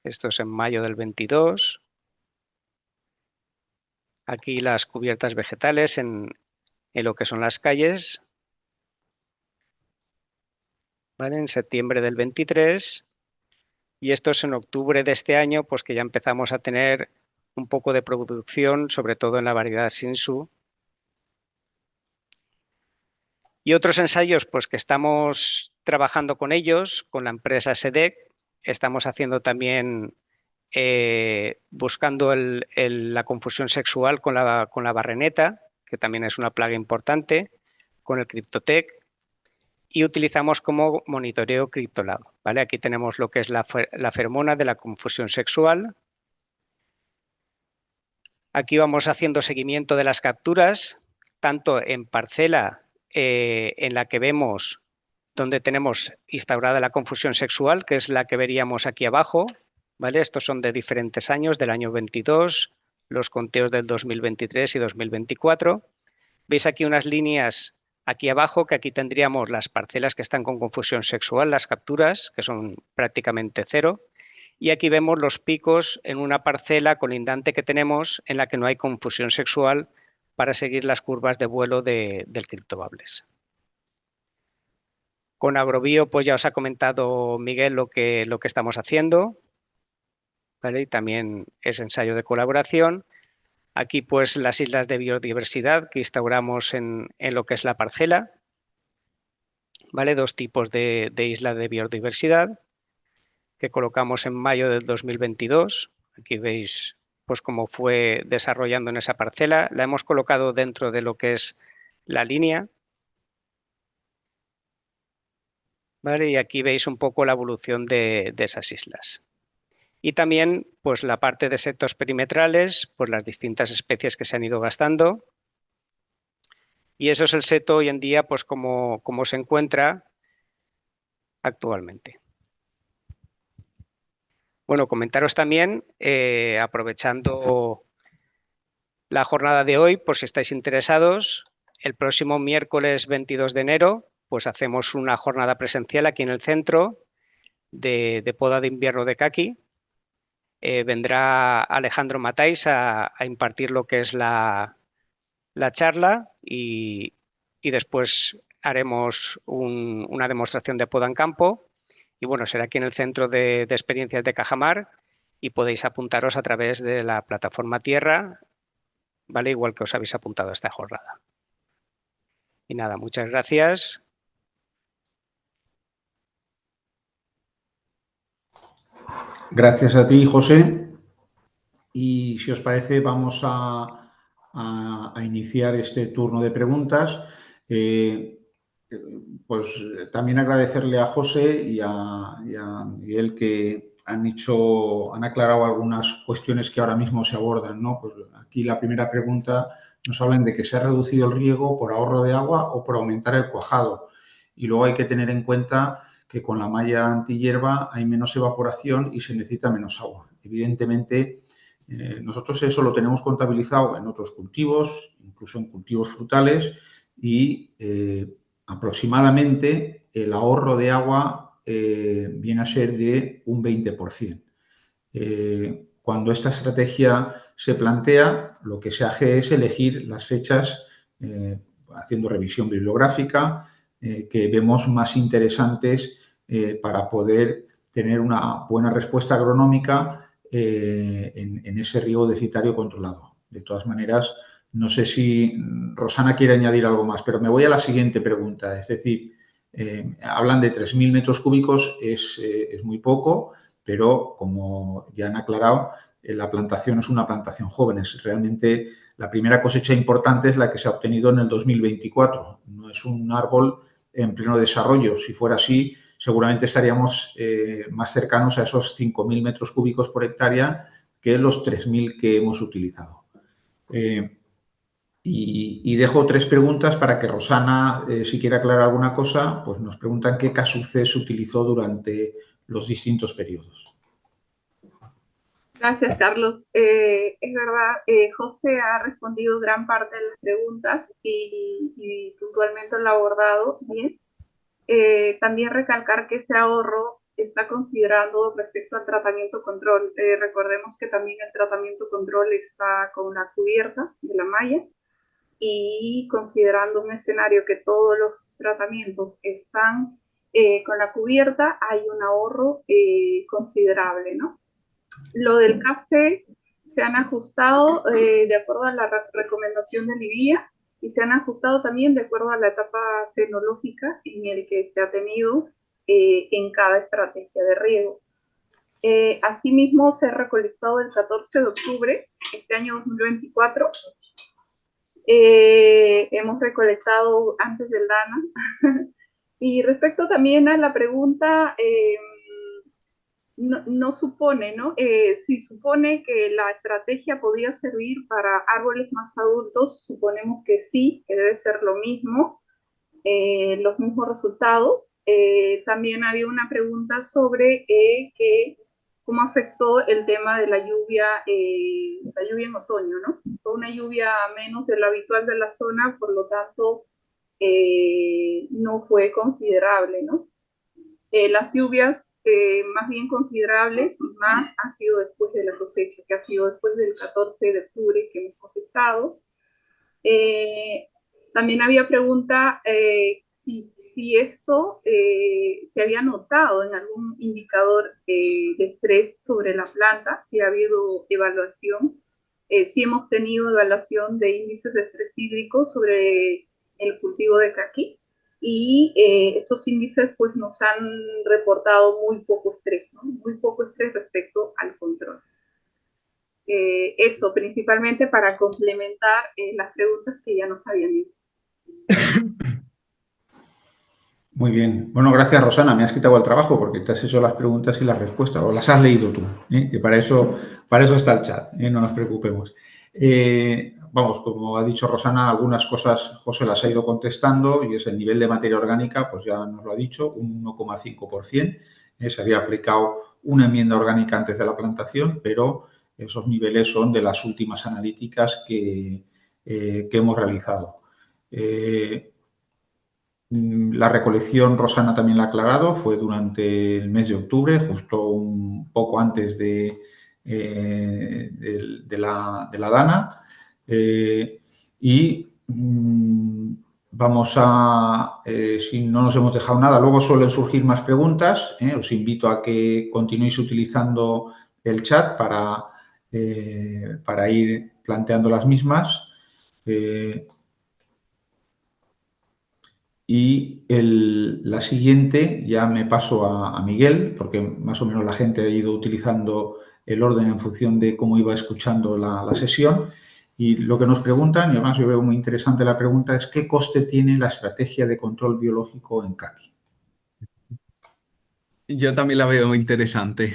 Esto es en mayo del 22. Aquí las cubiertas vegetales en lo que son las calles, ¿vale? En septiembre del 23. Y esto es en octubre de este año, pues que ya empezamos a tener un poco de producción, sobre todo en la variedad Shinsu. Y otros ensayos, pues que estamos trabajando con ellos, con la empresa SEDEC, estamos haciendo también, buscando la confusión sexual con la barreneta, que también es una plaga importante, con el CryptoTec, y utilizamos como monitoreo CryptoLab, ¿vale? Aquí tenemos lo que es la feromona de la confusión sexual. Aquí vamos haciendo seguimiento de las capturas, tanto en parcela en la que vemos donde tenemos instaurada la confusión sexual, que es la que veríamos aquí abajo, ¿vale? Estos son de diferentes años, del año 22, los conteos del 2023 y 2024. Veis aquí unas líneas aquí abajo, que aquí tendríamos las parcelas que están con confusión sexual, las capturas, que son prácticamente 0. Y aquí vemos los picos en una parcela colindante que tenemos en la que no hay confusión sexual para seguir las curvas de vuelo del CryptoBubbles. Con Agrobio, pues ya os ha comentado Miguel lo que estamos haciendo, ¿vale? Y también es ensayo de colaboración. Aquí pues las islas de biodiversidad que instauramos en lo que es la parcela, ¿vale? 2 tipos de isla de biodiversidad que colocamos en mayo del 2022. Aquí veis pues cómo fue desarrollando en esa parcela. La hemos colocado dentro de lo que es la línea, ¿vale? Y aquí veis un poco la evolución de esas islas. Y también pues la parte de setos perimetrales, pues las distintas especies que se han ido gastando. Y eso es el seto hoy en día, pues como se encuentra actualmente. Bueno, comentaros también, aprovechando la jornada de hoy, por si estáis interesados, el próximo miércoles 22 de enero, pues hacemos una jornada presencial aquí en el centro de poda de invierno de caqui. Vendrá Alejandro Matáis a impartir lo que es la charla y después haremos una demostración de poda en campo. Y bueno, será aquí en el Centro de Experiencias de Cajamar y podéis apuntaros a través de la plataforma Tierra, ¿vale? Igual que os habéis apuntado a esta jornada. Y nada, muchas gracias. Gracias a ti, José. Y si os parece, vamos a iniciar este turno de preguntas. Pues también agradecerle a José y a Miguel que han aclarado algunas cuestiones que ahora mismo se abordan, ¿no? Pues aquí la primera pregunta nos hablan de que se ha reducido el riego por ahorro de agua o por aumentar el cuajado. Y luego hay que tener en cuenta que con la malla antihierba hay menos evaporación y se necesita menos agua. Evidentemente, nosotros eso lo tenemos contabilizado en otros cultivos, incluso en cultivos frutales, y aproximadamente el ahorro de agua viene a ser de un 20%. Cuando esta estrategia se plantea, lo que se hace es elegir las fechas, haciendo revisión bibliográfica, que vemos más interesantes para poder tener una buena respuesta agronómica en ese riego deficitario controlado. De todas maneras, no sé si Rosana quiere añadir algo más, pero me voy a la siguiente pregunta. Es decir, hablan de 3.000 metros cúbicos, es muy poco, pero como ya han aclarado, la plantación es una plantación joven. Realmente la primera cosecha importante es la que se ha obtenido en el 2024. No es un árbol en pleno desarrollo. Si fuera así, seguramente estaríamos más cercanos a esos 5.000 metros cúbicos por hectárea que los 3.000 que hemos utilizado. Y dejo 3 preguntas para que Rosana, si quiere aclarar alguna cosa, pues nos preguntan qué K-C se utilizó durante los distintos periodos. Gracias, Carlos. Es verdad, José ha respondido gran parte de las preguntas y puntualmente lo ha abordado bien. También recalcar que ese ahorro está considerando respecto al tratamiento control. Recordemos que también el tratamiento control está con la cubierta de la malla y considerando un escenario que todos los tratamientos están con la cubierta, hay un ahorro considerable, ¿no? Lo del CAFC se han ajustado de acuerdo a la recomendación de Libia y se han ajustado también de acuerdo a la etapa tecnológica en el que se ha tenido en cada estrategia de riego. Asimismo, se ha recolectado el 14 de octubre, este año 2024. Hemos recolectado antes del DANA. Y respecto también a la pregunta, no supone, ¿no? Si supone que la estrategia podía servir para árboles más adultos, suponemos que sí, que debe ser lo mismo, los mismos resultados. También había una pregunta sobre cómo afectó el tema de la lluvia en otoño, ¿no? Fue una lluvia menos de lo habitual de la zona, por lo tanto, no fue considerable, ¿no? Las lluvias más bien considerables y más han sido después de la cosecha, que ha sido después del 14 de octubre que hemos cosechado. También había pregunta si esto se había notado en algún indicador de estrés sobre la planta, si ha habido evaluación, si hemos tenido evaluación de índices de estrés hídrico sobre el cultivo de caqui. Y estos índices pues nos han reportado muy poco estrés, ¿no? Muy poco estrés respecto al control. Eso, principalmente para complementar las preguntas que ya nos habían hecho. Muy bien. Bueno, gracias, Rosana. Me has quitado el trabajo porque te has hecho las preguntas y las respuestas, o las has leído tú, que para eso está el chat, no nos preocupemos. Vamos, como ha dicho Rosana, algunas cosas José las ha ido contestando y es el nivel de materia orgánica, pues ya nos lo ha dicho, un 1,5%. Se había aplicado una enmienda orgánica antes de la plantación, pero esos niveles son de las últimas analíticas que hemos realizado. La recolección, Rosana también la ha aclarado, fue durante el mes de octubre, justo un poco antes de la DANA. Vamos a, si no nos hemos dejado nada, luego suelen surgir más preguntas. Os invito a que continuéis utilizando el chat para ir planteando las mismas. Y la siguiente ya me paso a Miguel, porque más o menos la gente ha ido utilizando el orden en función de cómo iba escuchando la sesión. Y lo que nos preguntan, y además yo veo muy interesante la pregunta, es ¿qué coste tiene la estrategia de control biológico en caqui? Yo también la veo interesante.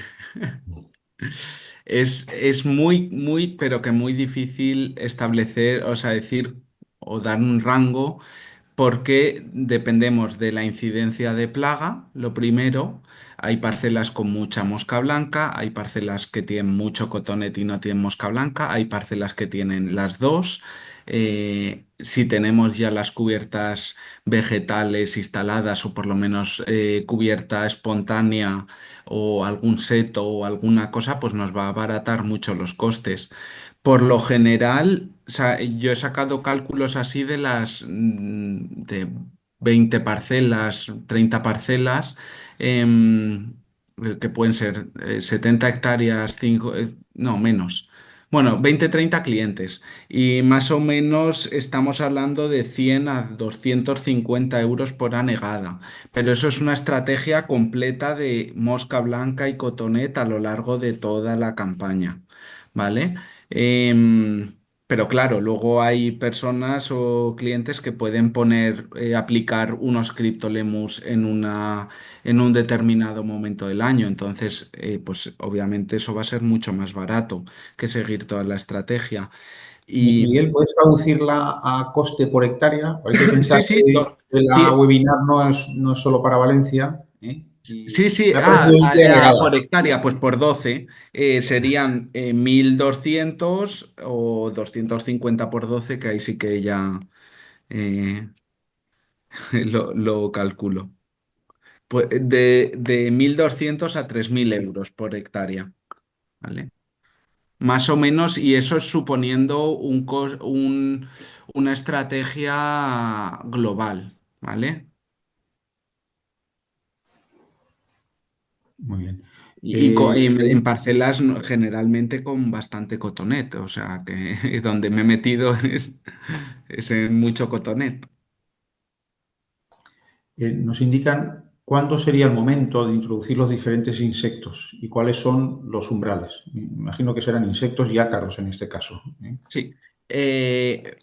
Es muy, pero que muy difícil establecer, o sea, decir o dar un rango porque dependemos de la incidencia de plaga, lo primero. Hay parcelas con mucha mosca blanca, hay parcelas que tienen mucho cotonete y no tienen mosca blanca, hay parcelas que tienen las dos. Si tenemos ya las cubiertas vegetales instaladas o por lo menos cubierta espontánea o algún seto o alguna cosa, pues nos va a abaratar mucho los costes. Por lo general, yo he sacado cálculos así de 20 parcelas, 30 parcelas, que pueden ser 70 hectáreas, no, menos. Bueno, 20, 30 clientes. Y más o menos estamos hablando de 100 a 250 euros por anegada. Pero eso es una estrategia completa de mosca blanca y cotonete a lo largo de toda la campaña. ¿Vale? Pero claro, luego hay personas o clientes que pueden aplicar unos criptolemus en un determinado momento del año. Entonces, pues obviamente eso va a ser mucho más barato que seguir toda la estrategia. Y Miguel, ¿puedes traducirla a coste por hectárea? Hay que pensar sí, sí, que la ti- webinar no es solo para Valencia, ¿eh? sí, Y sí, me ha parecido por agregada. hectárea, pues por 12 serían 1.200 o 250 por 12, que ahí sí que ya eh, lo calculo. Pues de 1.200 a 3.000 euros por hectárea, ¿vale? Más o menos, y eso es suponiendo una estrategia global, ¿vale? Muy bien. Y en Pregunta- parcelas generalmente con bastante cotonet, o sea que donde me he metido es en mucho cotonet. nos indican cuándo sería el momento de introducir los diferentes insectos y cuáles son los umbrales. Me imagino que serán insectos y ácaros en este caso, ¿eh? Sí,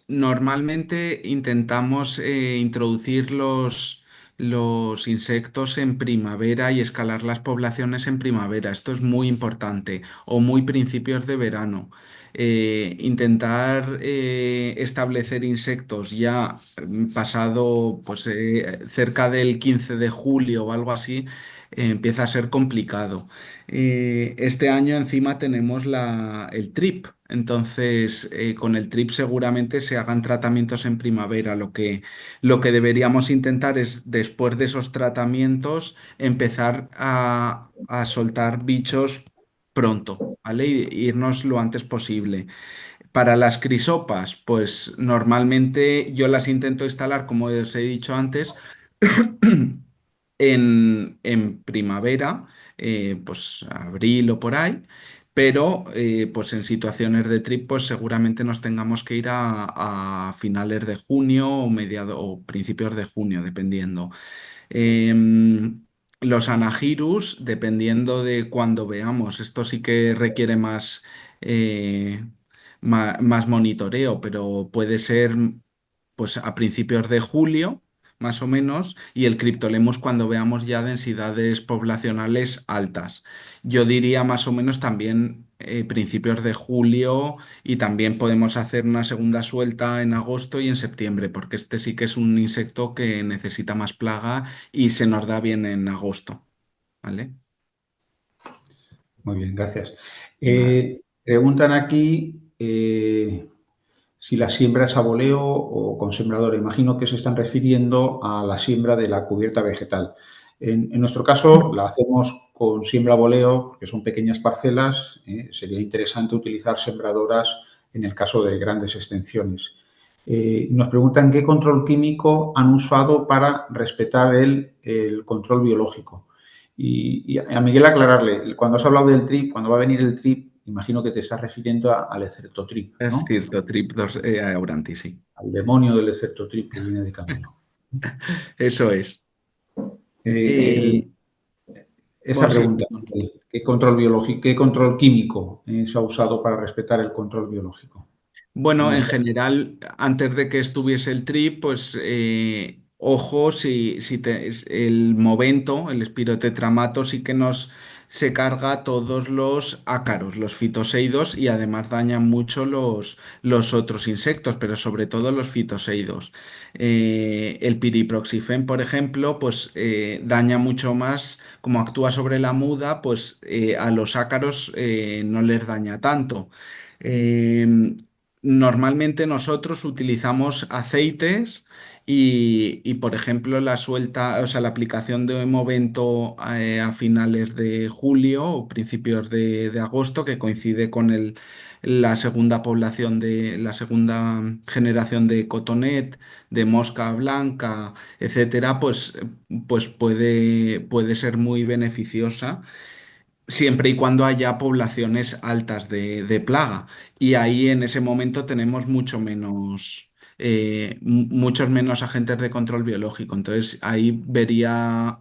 normalmente intentamos introducir los insectos en primavera y escalar las poblaciones en primavera. Esto es muy importante, o muy principios de verano. Intentar establecer insectos ya pasado pues, cerca del 15 de julio o algo así, empieza a ser complicado. Este año encima tenemos el TRIP, entonces con el TRIP seguramente se hagan tratamientos en primavera. Lo que deberíamos intentar es, después de esos tratamientos, empezar a soltar bichos pronto, ¿vale? Y irnos lo antes posible. Para las crisopas, pues normalmente yo las intento instalar, como os he dicho antes, en primavera, pues abril o por ahí, pero pues en situaciones de trip, pues seguramente nos tengamos que ir a finales de junio o o principios de junio, dependiendo. Los anagirus, dependiendo de cuando veamos, esto sí que requiere eh, más monitoreo, pero puede ser pues a principios de julio, más o menos, y el criptolemus cuando veamos ya densidades poblacionales altas. Yo diría más o menos también principios de julio, y también podemos hacer una segunda suelta en agosto y en septiembre, porque este sí que es un insecto que necesita más plaga y se nos da bien en agosto, ¿vale? Muy bien, gracias. Nada. Preguntan aquí si la siembra es a voleo o con sembradora. Imagino que se están refiriendo a la siembra de la cubierta vegetal. En nuestro caso la hacemos con siembra a voleo, que son pequeñas parcelas. Sería interesante utilizar sembradoras en el caso de grandes extensiones. Nos preguntan qué control químico han usado para respetar el control biológico. Y a Miguel aclararle, cuando has hablado del trip, cuando va a venir el trip, imagino que te estás refiriendo al Ecertotrip, Es ¿no? cierto, Trip 2 Auranti, sí. Al demonio del Ecertotrip que viene de camino. Eso es. Eh, esa Bueno, sí, pregunta, ¿qué control biológico, qué control químico se ha usado para respetar el control biológico? En bueno, en nuestra- general, antes de que estuviese el trip, pues ojo, el Movento, el espirotetramato, sí que nos se carga todos los ácaros, los fitoseidos, y además daña mucho los otros insectos, pero sobre todo los fitoseidos. El piriproxifen, por ejemplo, pues daña mucho más, como actúa sobre la muda, pues a los ácaros no les daña tanto. Eh, Normalmente nosotros utilizamos aceites por ejemplo, la suelta, o sea, la aplicación de Movento a finales de julio o principios de agosto, que coincide con la segunda población la segunda generación de cotonet, de mosca blanca, etcétera, pues puede ser muy beneficiosa siempre y cuando haya poblaciones altas de plaga. Y ahí en ese momento tenemos muchos menos agentes de control biológico. Entonces ahí vería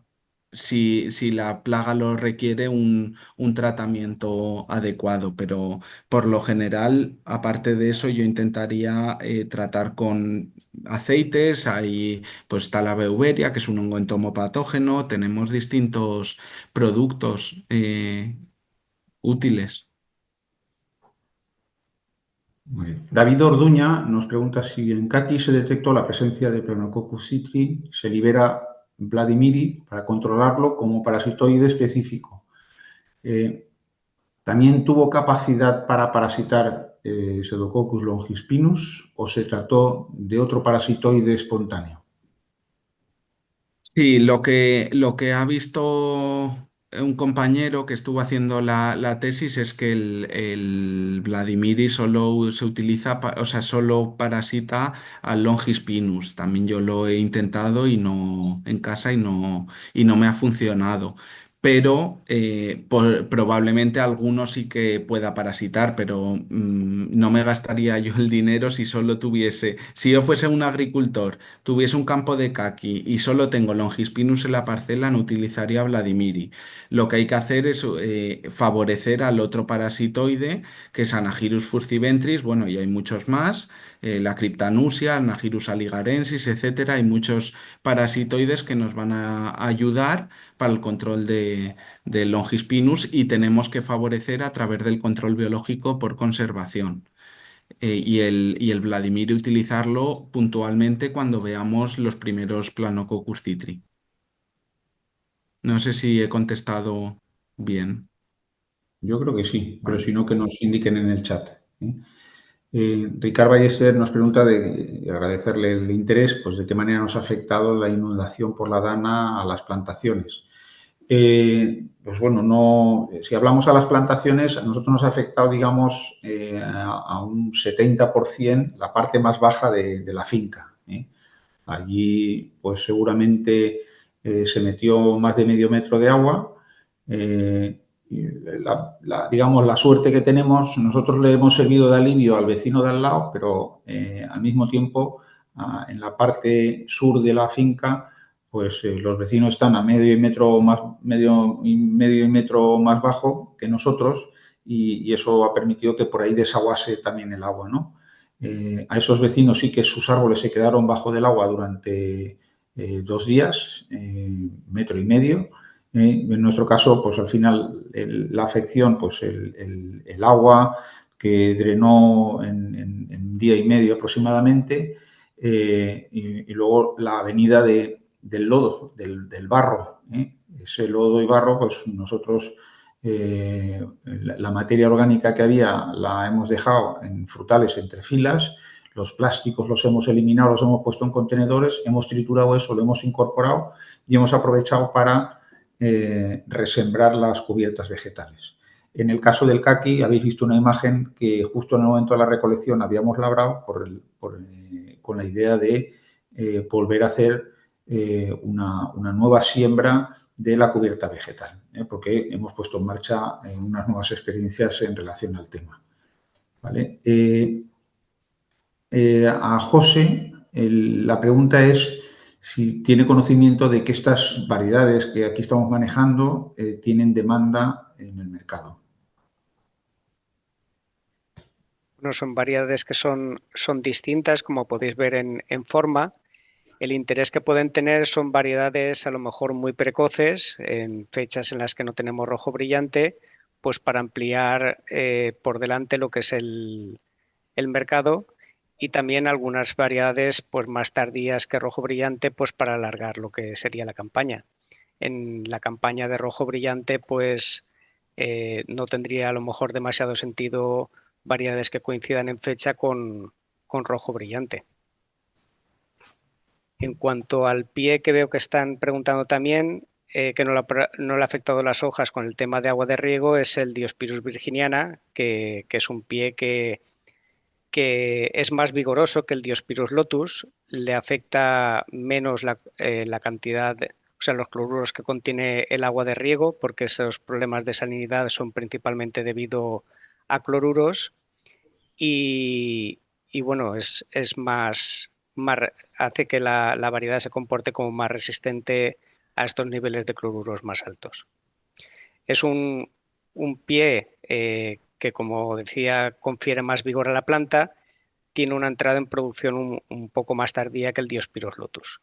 si la plaga lo requiere, un tratamiento adecuado, pero por lo general, aparte de eso, yo intentaría tratar con aceites. Hay, pues está la Beauveria, que es un hongo entomopatógeno. Tenemos distintos productos útiles. Muy bien. David Orduña nos pregunta si en Cati se detectó la presencia de Pneumococcus citri, se libera Vladimiri para controlarlo como parasitoide específico. ¿También tuvo capacidad para parasitar Pseudococcus longispinus o se trató de otro parasitoide espontáneo? Sí, lo que ha visto un compañero que estuvo haciendo la tesis es que el Vladimiri solo se utiliza, o sea, solo parasita al Longispinus. También yo lo he intentado y no en casa y no me ha funcionado. Pero probablemente alguno sí que pueda parasitar, pero no me gastaría yo el dinero si solo tuviese, si yo fuese un agricultor, tuviese un campo de caqui y solo tengo Longispinus en la parcela, no utilizaría Vladimiri. Lo que hay que hacer es favorecer al otro parasitoide, que es Anagyrus furciventris, bueno, y hay muchos más, la Cryptanusia, Anagyrus aligarensis, etcétera. Hay muchos parasitoides que nos van a ayudar para el control del Longispinus y tenemos que favorecer a través del control biológico por conservación y el Vladimir utilizarlo puntualmente cuando veamos los primeros Planococcus citri. No sé si he contestado bien. Yo creo que sí, pero Vale. si no, que nos indiquen en el chat. Ricard Ballester nos pregunta y agradecerle el interés, pues de qué manera nos ha afectado la inundación por la dana a las plantaciones. Pues bueno, no, si hablamos a las plantaciones, a nosotros nos ha afectado, digamos, a un 70% la parte más baja de la finca. Allí, pues seguramente se metió más de medio metro de agua. Y digamos, la suerte que tenemos, nosotros le hemos servido de alivio al vecino de al lado, pero al mismo tiempo, en la parte sur de la finca, pues los vecinos están a medio metro más bajo que nosotros y eso ha permitido que por ahí desaguase también el agua, ¿no? A esos vecinos sí que sus árboles se quedaron bajo del agua durante 2 días, metro y medio. En nuestro caso, pues al final la afección, pues el agua que drenó en día y medio aproximadamente y luego la avenida del lodo, del barro. Ese lodo y barro, pues nosotros la materia orgánica que había la hemos dejado en frutales entre filas, los plásticos los hemos eliminado, los hemos puesto en contenedores, hemos triturado eso, lo hemos incorporado y hemos aprovechado para resembrar las cubiertas vegetales. En el caso del caqui, habéis visto una imagen que justo en el momento de la recolección habíamos labrado con la idea de volver a hacer una nueva siembra de la cubierta vegetal, porque hemos puesto en marcha unas nuevas experiencias en relación al tema. ¿Vale? A José, la pregunta es si tiene conocimiento de que estas variedades que aquí estamos manejando tienen demanda en el mercado. Bueno, son variedades que son distintas, como podéis ver en forma. El interés que pueden tener son variedades a lo mejor muy precoces, en fechas en las que no tenemos rojo brillante, pues para ampliar por delante lo que es el mercado, y también algunas variedades pues más tardías que rojo brillante, pues para alargar lo que sería la campaña. En la campaña de rojo brillante pues no tendría a lo mejor demasiado sentido variedades que coincidan en fecha con rojo brillante. En cuanto al pie, que veo que están preguntando también, que no le ha afectado las hojas con el tema de agua de riego, es el Diospyros virginiana, que es un pie que es más vigoroso que el Diospyros lotus, le afecta menos la cantidad, o sea, los cloruros que contiene el agua de riego, porque esos problemas de salinidad son principalmente debido a cloruros y bueno, es más hace que la variedad se comporte como más resistente a estos niveles de cloruros más altos. Es un pie que, como decía, confiere más vigor a la planta, tiene una entrada en producción un poco más tardía que el Diospyros lotus.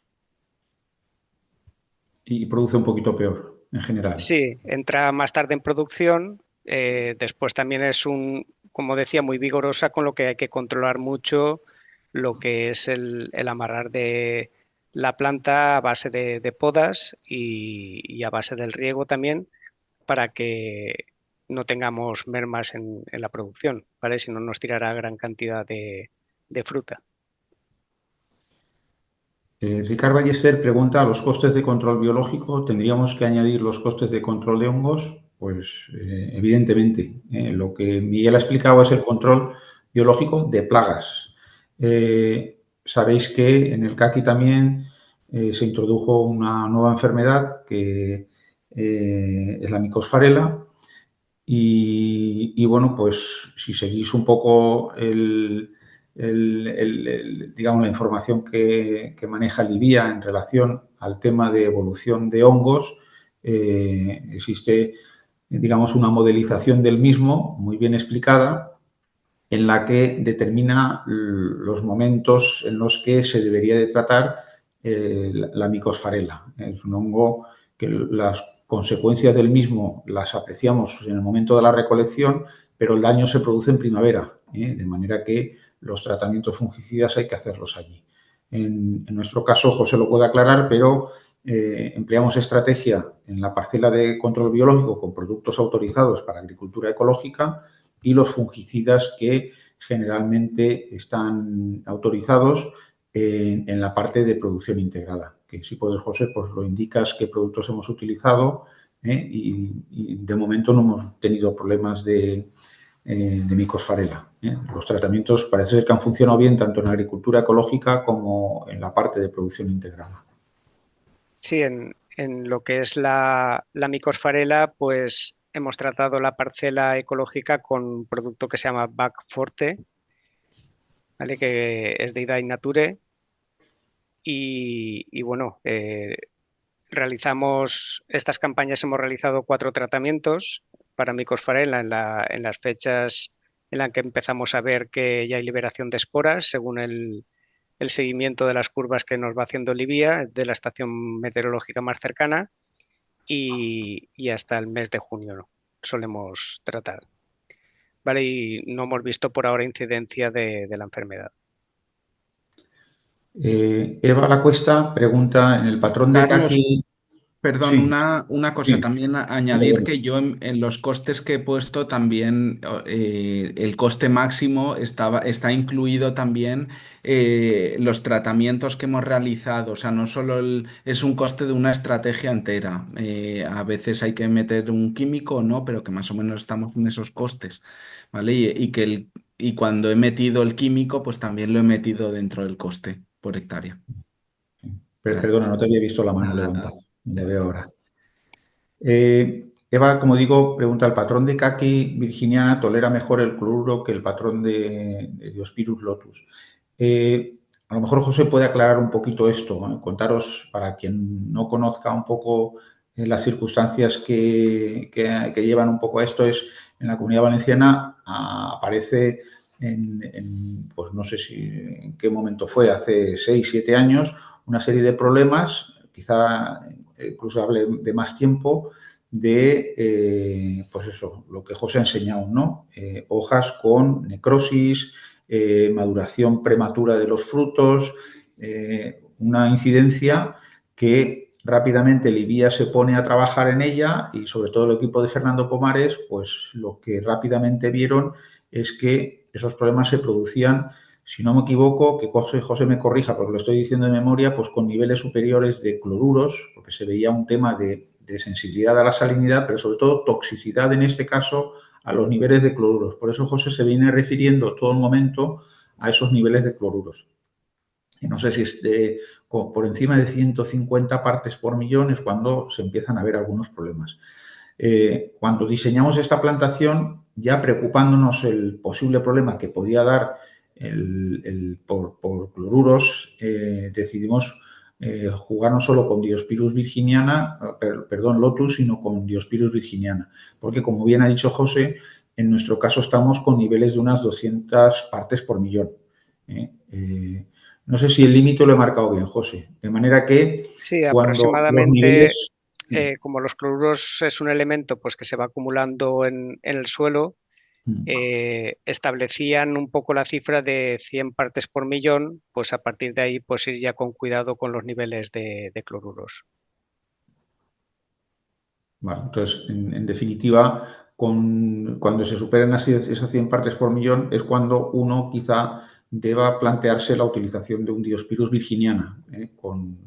Y produce un poquito peor, en general. Sí, entra más tarde en producción. Después también es como decía, muy vigorosa, con lo que hay que controlar mucho lo que es el amarrar de la planta a base de podas y a base del riego también, para que no tengamos mermas en la producción, ¿vale? Si no, nos tirará gran cantidad de fruta. Ricard Ballester pregunta, ¿a los costes de control biológico tendríamos que añadir los costes de control de hongos? Pues evidentemente. Lo que Miguel ha explicado es el control biológico de plagas. Sabéis que en el caqui también se introdujo una nueva enfermedad que es la micosfarela y bueno, pues si seguís un poco digamos, la información que maneja Libia en relación al tema de evolución de hongos, existe, digamos, una modelización del mismo muy bien explicada en la que determina los momentos en los que se debería de tratar la micosfarela. Es un hongo que las consecuencias del mismo las apreciamos en el momento de la recolección, pero el daño se produce en primavera, de manera que los tratamientos fungicidas hay que hacerlos allí. En nuestro caso, José lo puede aclarar, pero empleamos estrategia en la parcela de control biológico con productos autorizados para agricultura ecológica y los fungicidas que generalmente están autorizados en la parte de producción integrada. Que si puedes, José, pues lo indicas qué productos hemos utilizado y de momento no hemos tenido problemas de micosfarela. Los tratamientos parece ser que han funcionado bien tanto en agricultura ecológica como en la parte de producción integrada. Sí, en lo que es la micosfarela, pues hemos tratado la parcela ecológica con un producto que se llama Bac Forte, ¿vale? Que es de Idai Nature. Y bueno, realizamos estas campañas, hemos realizado 4 tratamientos para micosfarela en las fechas en las que empezamos a ver que ya hay liberación de esporas, según el seguimiento de las curvas que nos va haciendo Libia, de la estación meteorológica más cercana, y hasta el mes de junio, ¿no?, solemos tratar. Vale, y no hemos visto por ahora incidencia de la enfermedad. Eva Lacuesta pregunta, en el patrón de Carlos, caqui... perdón, Sí, una cosa sí. también añadir que yo en los costes que he puesto también el coste máximo está incluido también los tratamientos que hemos realizado. O sea, no solo es un coste de una estrategia entera. A veces hay que meter un químico, ¿no? Pero que más o menos estamos en esos costes, ¿vale? Y cuando he metido el químico, pues también lo he metido dentro del coste por hectárea. Gracias. Perdona, no te había visto la mano Nada, levantada. nada. La veo ahora. Eva, como digo, pregunta, ¿el patrón de caqui virginiana tolera mejor el cloruro que el patrón de Diospyros lotus? A lo mejor José puede aclarar un poquito esto, ¿no? Contaros, para quien no conozca un poco las circunstancias que llevan un poco a esto, es en la Comunidad Valenciana aparece pues no sé si en qué momento fue, hace 6, 7 años, una serie de problemas, quizá incluso hable de más tiempo, de, pues eso, lo que José ha enseñado, ¿no? Hojas con necrosis, maduración prematura de los frutos, una incidencia que rápidamente Libia se pone a trabajar en ella y sobre todo el equipo de Fernando Pomares, pues lo que rápidamente vieron es que esos problemas se producían, si no me equivoco, que José me corrija porque lo estoy diciendo de memoria, pues con niveles superiores de cloruros, porque se veía un tema de sensibilidad a la salinidad, pero sobre todo toxicidad en este caso a los niveles de cloruros. Por eso José se viene refiriendo todo el momento a esos niveles de cloruros. Y no sé si es por encima de 150 partes por millón es cuando se empiezan a ver algunos problemas. Cuando diseñamos esta plantación, ya preocupándonos el posible problema que podía dar por cloruros, decidimos jugar no solo con Diospirus virginiana, perdón, Lotus, sino con Diospirus virginiana. Porque, como bien ha dicho José, en nuestro caso estamos con niveles de unas 200 partes por millón. No sé si el límite lo he marcado bien, José. De manera que Sí, cuando los aproximadamente, niveles... como los cloruros es un elemento pues, que se va acumulando en el suelo, establecían un poco la cifra de 100 partes por millón, pues a partir de ahí pues ir ya con cuidado con los niveles de cloruros. Bueno, entonces, en definitiva, cuando se superan esas 100 partes por millón es cuando uno quizá deba plantearse la utilización de un Diospirus virginiana, con,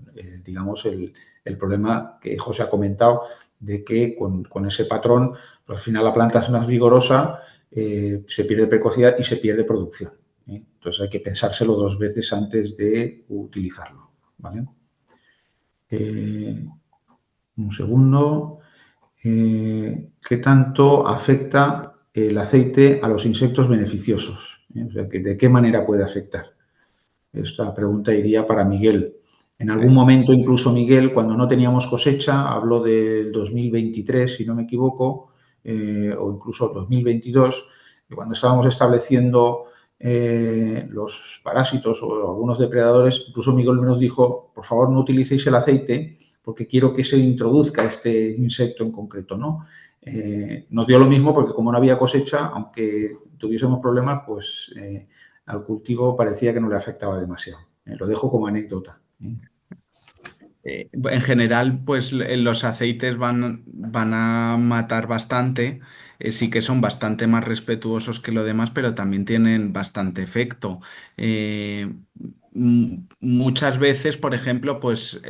digamos, el problema que José ha comentado de que con ese patrón, pues, al final la planta es más vigorosa, se pierde precocidad y se pierde producción. Entonces hay que pensárselo 2 veces antes de utilizarlo. ¿Vale? Un segundo. ¿Qué tanto afecta el aceite a los insectos beneficiosos? O sea, ¿de qué manera puede afectar? Esta pregunta iría para Miguel. En algún momento, incluso Miguel, cuando no teníamos cosecha, habló del 2023, si no me equivoco, o incluso 2022, cuando estábamos estableciendo los parásitos o algunos depredadores, incluso Miguel nos dijo, por favor, no utilicéis el aceite porque quiero que se introduzca este insecto en concreto, ¿no? Nos dio lo mismo porque como no había cosecha, aunque tuviésemos problemas, pues al cultivo parecía que no le afectaba demasiado. Lo dejo como anécdota. En general, pues los aceites van a matar bastante, sí que son bastante más respetuosos que lo demás, pero también tienen bastante efecto. Muchas veces, por ejemplo, pues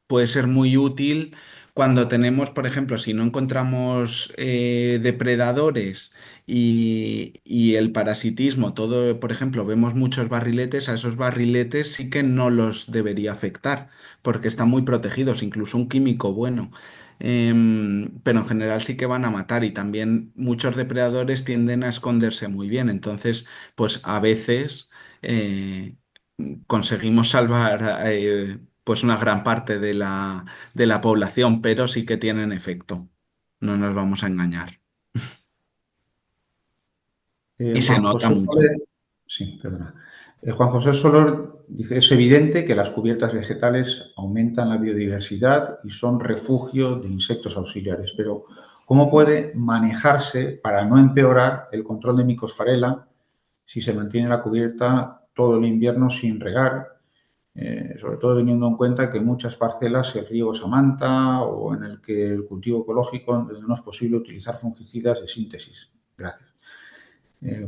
puede ser muy útil cuando tenemos, por ejemplo, si no encontramos depredadores y el parasitismo, todo, por ejemplo, vemos muchos barriletes, a esos barriletes sí que no los debería afectar porque están muy protegidos, incluso un químico bueno. Pero en general sí que van a matar y también muchos depredadores tienden a esconderse muy bien. Entonces, pues a veces conseguimos salvar pues una gran parte de la población, pero sí que tienen efecto. No nos vamos a engañar. Y se Juan nota José mucho. Soler, sí, perdona. Juan José Soler dice, es evidente que las cubiertas vegetales aumentan la biodiversidad y son refugio de insectos auxiliares, pero ¿cómo puede manejarse para no empeorar el control de Mycosfarela si se mantiene la cubierta todo el invierno sin regar? Sobre todo teniendo en cuenta que en muchas parcelas el riego es a manta o en el que el cultivo ecológico no es posible utilizar fungicidas de síntesis. Gracias.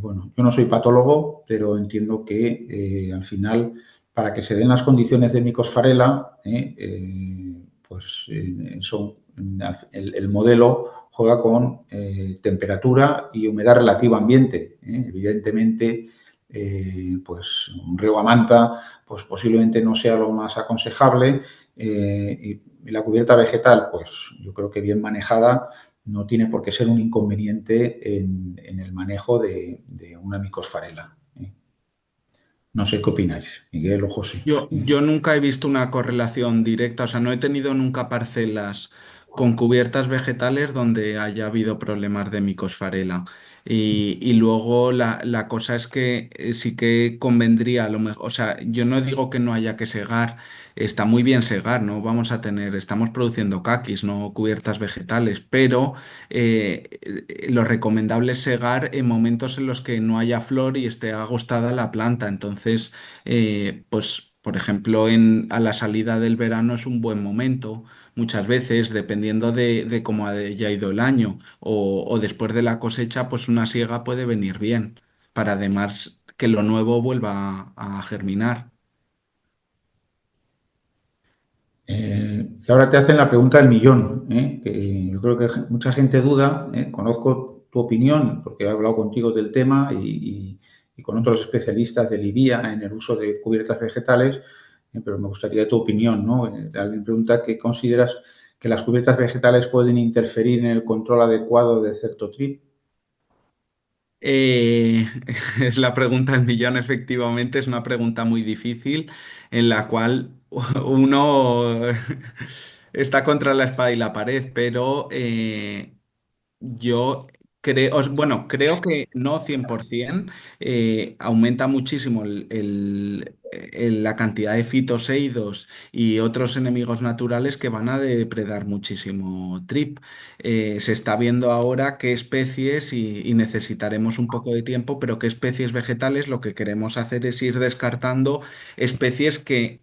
Bueno, yo no soy patólogo, pero entiendo que al final, para que se den las condiciones de Mycosfarela, pues el modelo juega con temperatura y humedad relativa ambiente. Evidentemente, pues un riego a manta, pues posiblemente no sea lo más aconsejable. Y la cubierta vegetal, pues yo creo que bien manejada, no tiene por qué ser un inconveniente en el manejo de una Mycosfarela. No sé qué opináis, Miguel o José. Yo nunca he visto una correlación directa, o sea, no he tenido nunca parcelas con cubiertas vegetales donde haya habido problemas de micosfarela. Y luego la cosa es que sí que convendría a lo mejor, o sea, yo no digo que no haya que segar, está muy bien segar, no vamos a tener, estamos produciendo caquis, no cubiertas vegetales, pero lo recomendable es segar en momentos en los que no haya flor y esté agostada la planta. Entonces, pues, por ejemplo, a la salida del verano es un buen momento, muchas veces, dependiendo de cómo haya ido el año, o después de la cosecha, pues una siega puede venir bien, para además que lo nuevo vuelva a germinar. Y ahora te hacen la pregunta del millón, que yo creo que mucha gente duda. Conozco tu opinión porque he hablado contigo del tema y con otros especialistas del IBIA en el uso de cubiertas vegetales, pero me gustaría tu opinión, ¿no? Alguien pregunta qué consideras que las cubiertas vegetales pueden interferir en el control adecuado de Certotrip. Eh, es la pregunta del millón, efectivamente, es una pregunta muy difícil en la cual uno está contra la espada y la pared, pero yo creo, bueno, creo que no 100%, aumenta muchísimo la cantidad de fitoseidos y otros enemigos naturales que van a depredar muchísimo TRIP. Se está viendo ahora qué especies, y necesitaremos un poco de tiempo, pero qué especies vegetales lo que queremos hacer es ir descartando especies que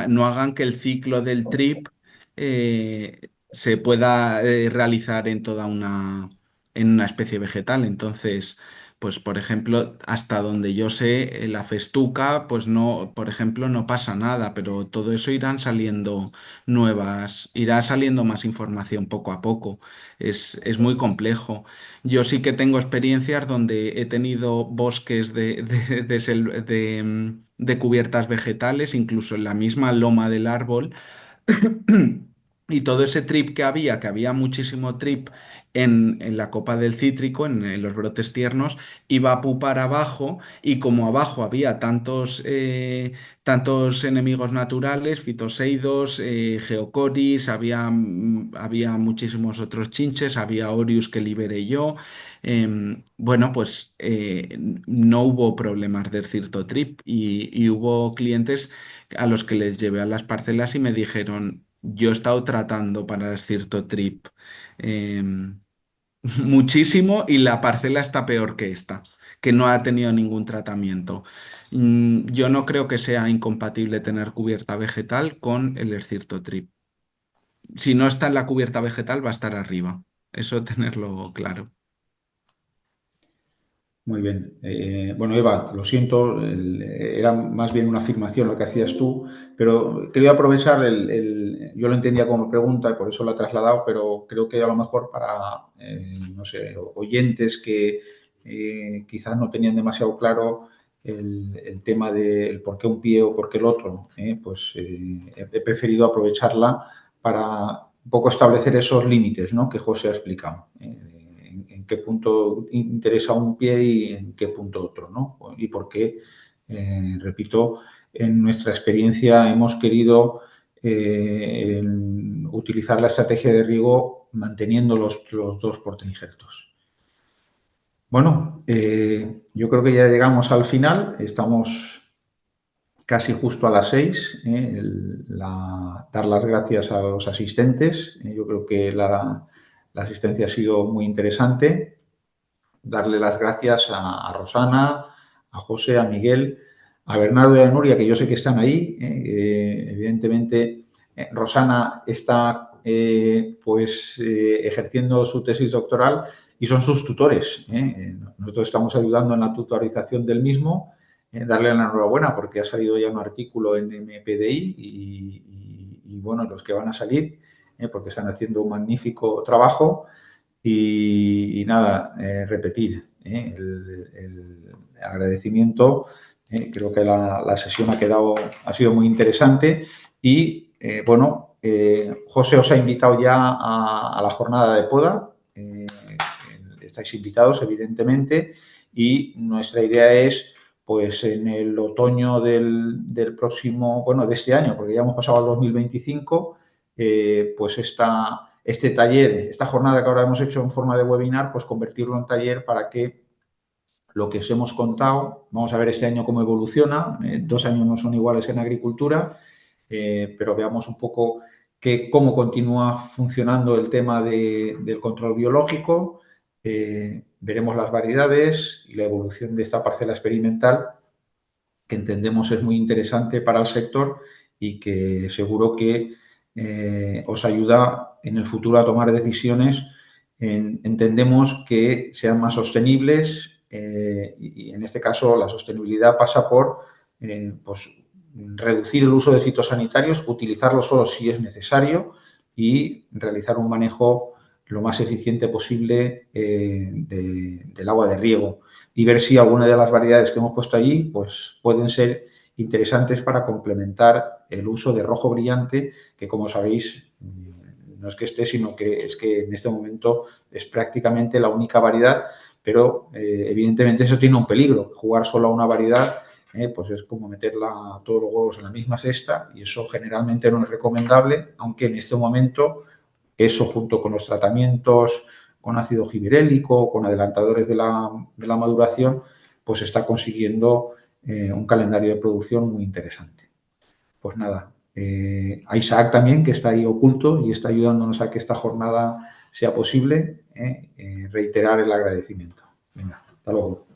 no hagan que el ciclo del TRIP se pueda realizar en una especie vegetal. Entonces, pues por ejemplo, hasta donde yo sé, la festuca, pues no, por ejemplo, no pasa nada, pero todo eso irá saliendo más información poco a poco. Es muy complejo. Yo sí que tengo experiencias donde he tenido bosques de cubiertas vegetales, incluso en la misma loma del árbol. Y todo ese trip que había muchísimo trip en la copa del cítrico, en los brotes tiernos, iba a pupar abajo, y como abajo había tantos enemigos naturales, fitoseidos, geocoris, había muchísimos otros chinches, había orius que liberé yo. Bueno, pues no hubo problemas del cirtotrip, y hubo clientes a los que les llevé a las parcelas y me dijeron: yo he estado tratando para el Cirtotrip muchísimo, y la parcela está peor que esta, que no ha tenido ningún tratamiento. Yo no creo que sea incompatible tener cubierta vegetal con el Cirtotrip. Si no está en la cubierta vegetal, va a estar arriba. Eso tenerlo claro. Muy bien. Bueno, Eva, lo siento, era más bien una afirmación lo que hacías tú, pero quería aprovechar yo lo entendía como pregunta y por eso la he trasladado, pero creo que a lo mejor para, no sé, oyentes que quizás no tenían demasiado claro el tema del por qué un pie o por qué el otro, pues he preferido aprovecharla para un poco establecer esos límites, ¿no?, que José ha explicado. En qué punto interesa un pie y en qué punto otro, ¿no? Y por qué, repito, en nuestra experiencia hemos querido utilizar la estrategia de riego manteniendo los dos portainjertos. Bueno, yo creo que ya llegamos al final, estamos casi justo a las 6. Dar las gracias a los asistentes. Yo creo que la asistencia ha sido muy interesante. Darle las gracias a Rosana, a José, a Miguel, a Bernardo y a Nuria, que yo sé que están ahí. Evidentemente, Rosana está ejerciendo su tesis doctoral y son sus tutores. Nosotros estamos ayudando en la tutorización del mismo. Darle la enhorabuena porque ha salido ya un artículo en MPDI y bueno, los que van a salir, porque están haciendo un magnífico trabajo. Y nada, repetir el agradecimiento. Creo que la sesión ha sido muy interesante y bueno, José os ha invitado ya a la jornada de poda. Estáis invitados, evidentemente, y nuestra idea es, pues en el otoño del próximo, bueno, de este año, porque ya hemos pasado al 2025, pues este taller, esta jornada que ahora hemos hecho en forma de webinar, pues convertirlo en taller para que lo que os hemos contado, vamos a ver este año cómo evoluciona. 2 años no son iguales en agricultura, pero veamos un poco cómo continúa funcionando el tema del control biológico. Veremos las variedades y la evolución de esta parcela experimental, que entendemos es muy interesante para el sector y que seguro que os ayuda en el futuro a tomar decisiones. Entendemos que sean más sostenibles y en este caso la sostenibilidad pasa por pues, reducir el uso de fitosanitarios, utilizarlos solo si es necesario y realizar un manejo lo más eficiente posible del agua de riego y ver si alguna de las variedades que hemos puesto allí pues, pueden ser interesantes para complementar el uso de rojo brillante, que como sabéis no es que esté, sino que es que en este momento es prácticamente la única variedad, pero evidentemente eso tiene un peligro. Jugar solo a una variedad pues es como meter todos los huevos en la misma cesta y eso generalmente no es recomendable, aunque en este momento eso junto con los tratamientos con ácido gibirélico, con adelantadores de la maduración, pues está consiguiendo un calendario de producción muy interesante. Pues nada, a Isaac también, que está ahí oculto y está ayudándonos a que esta jornada sea posible, reiterar el agradecimiento. Venga, hasta luego.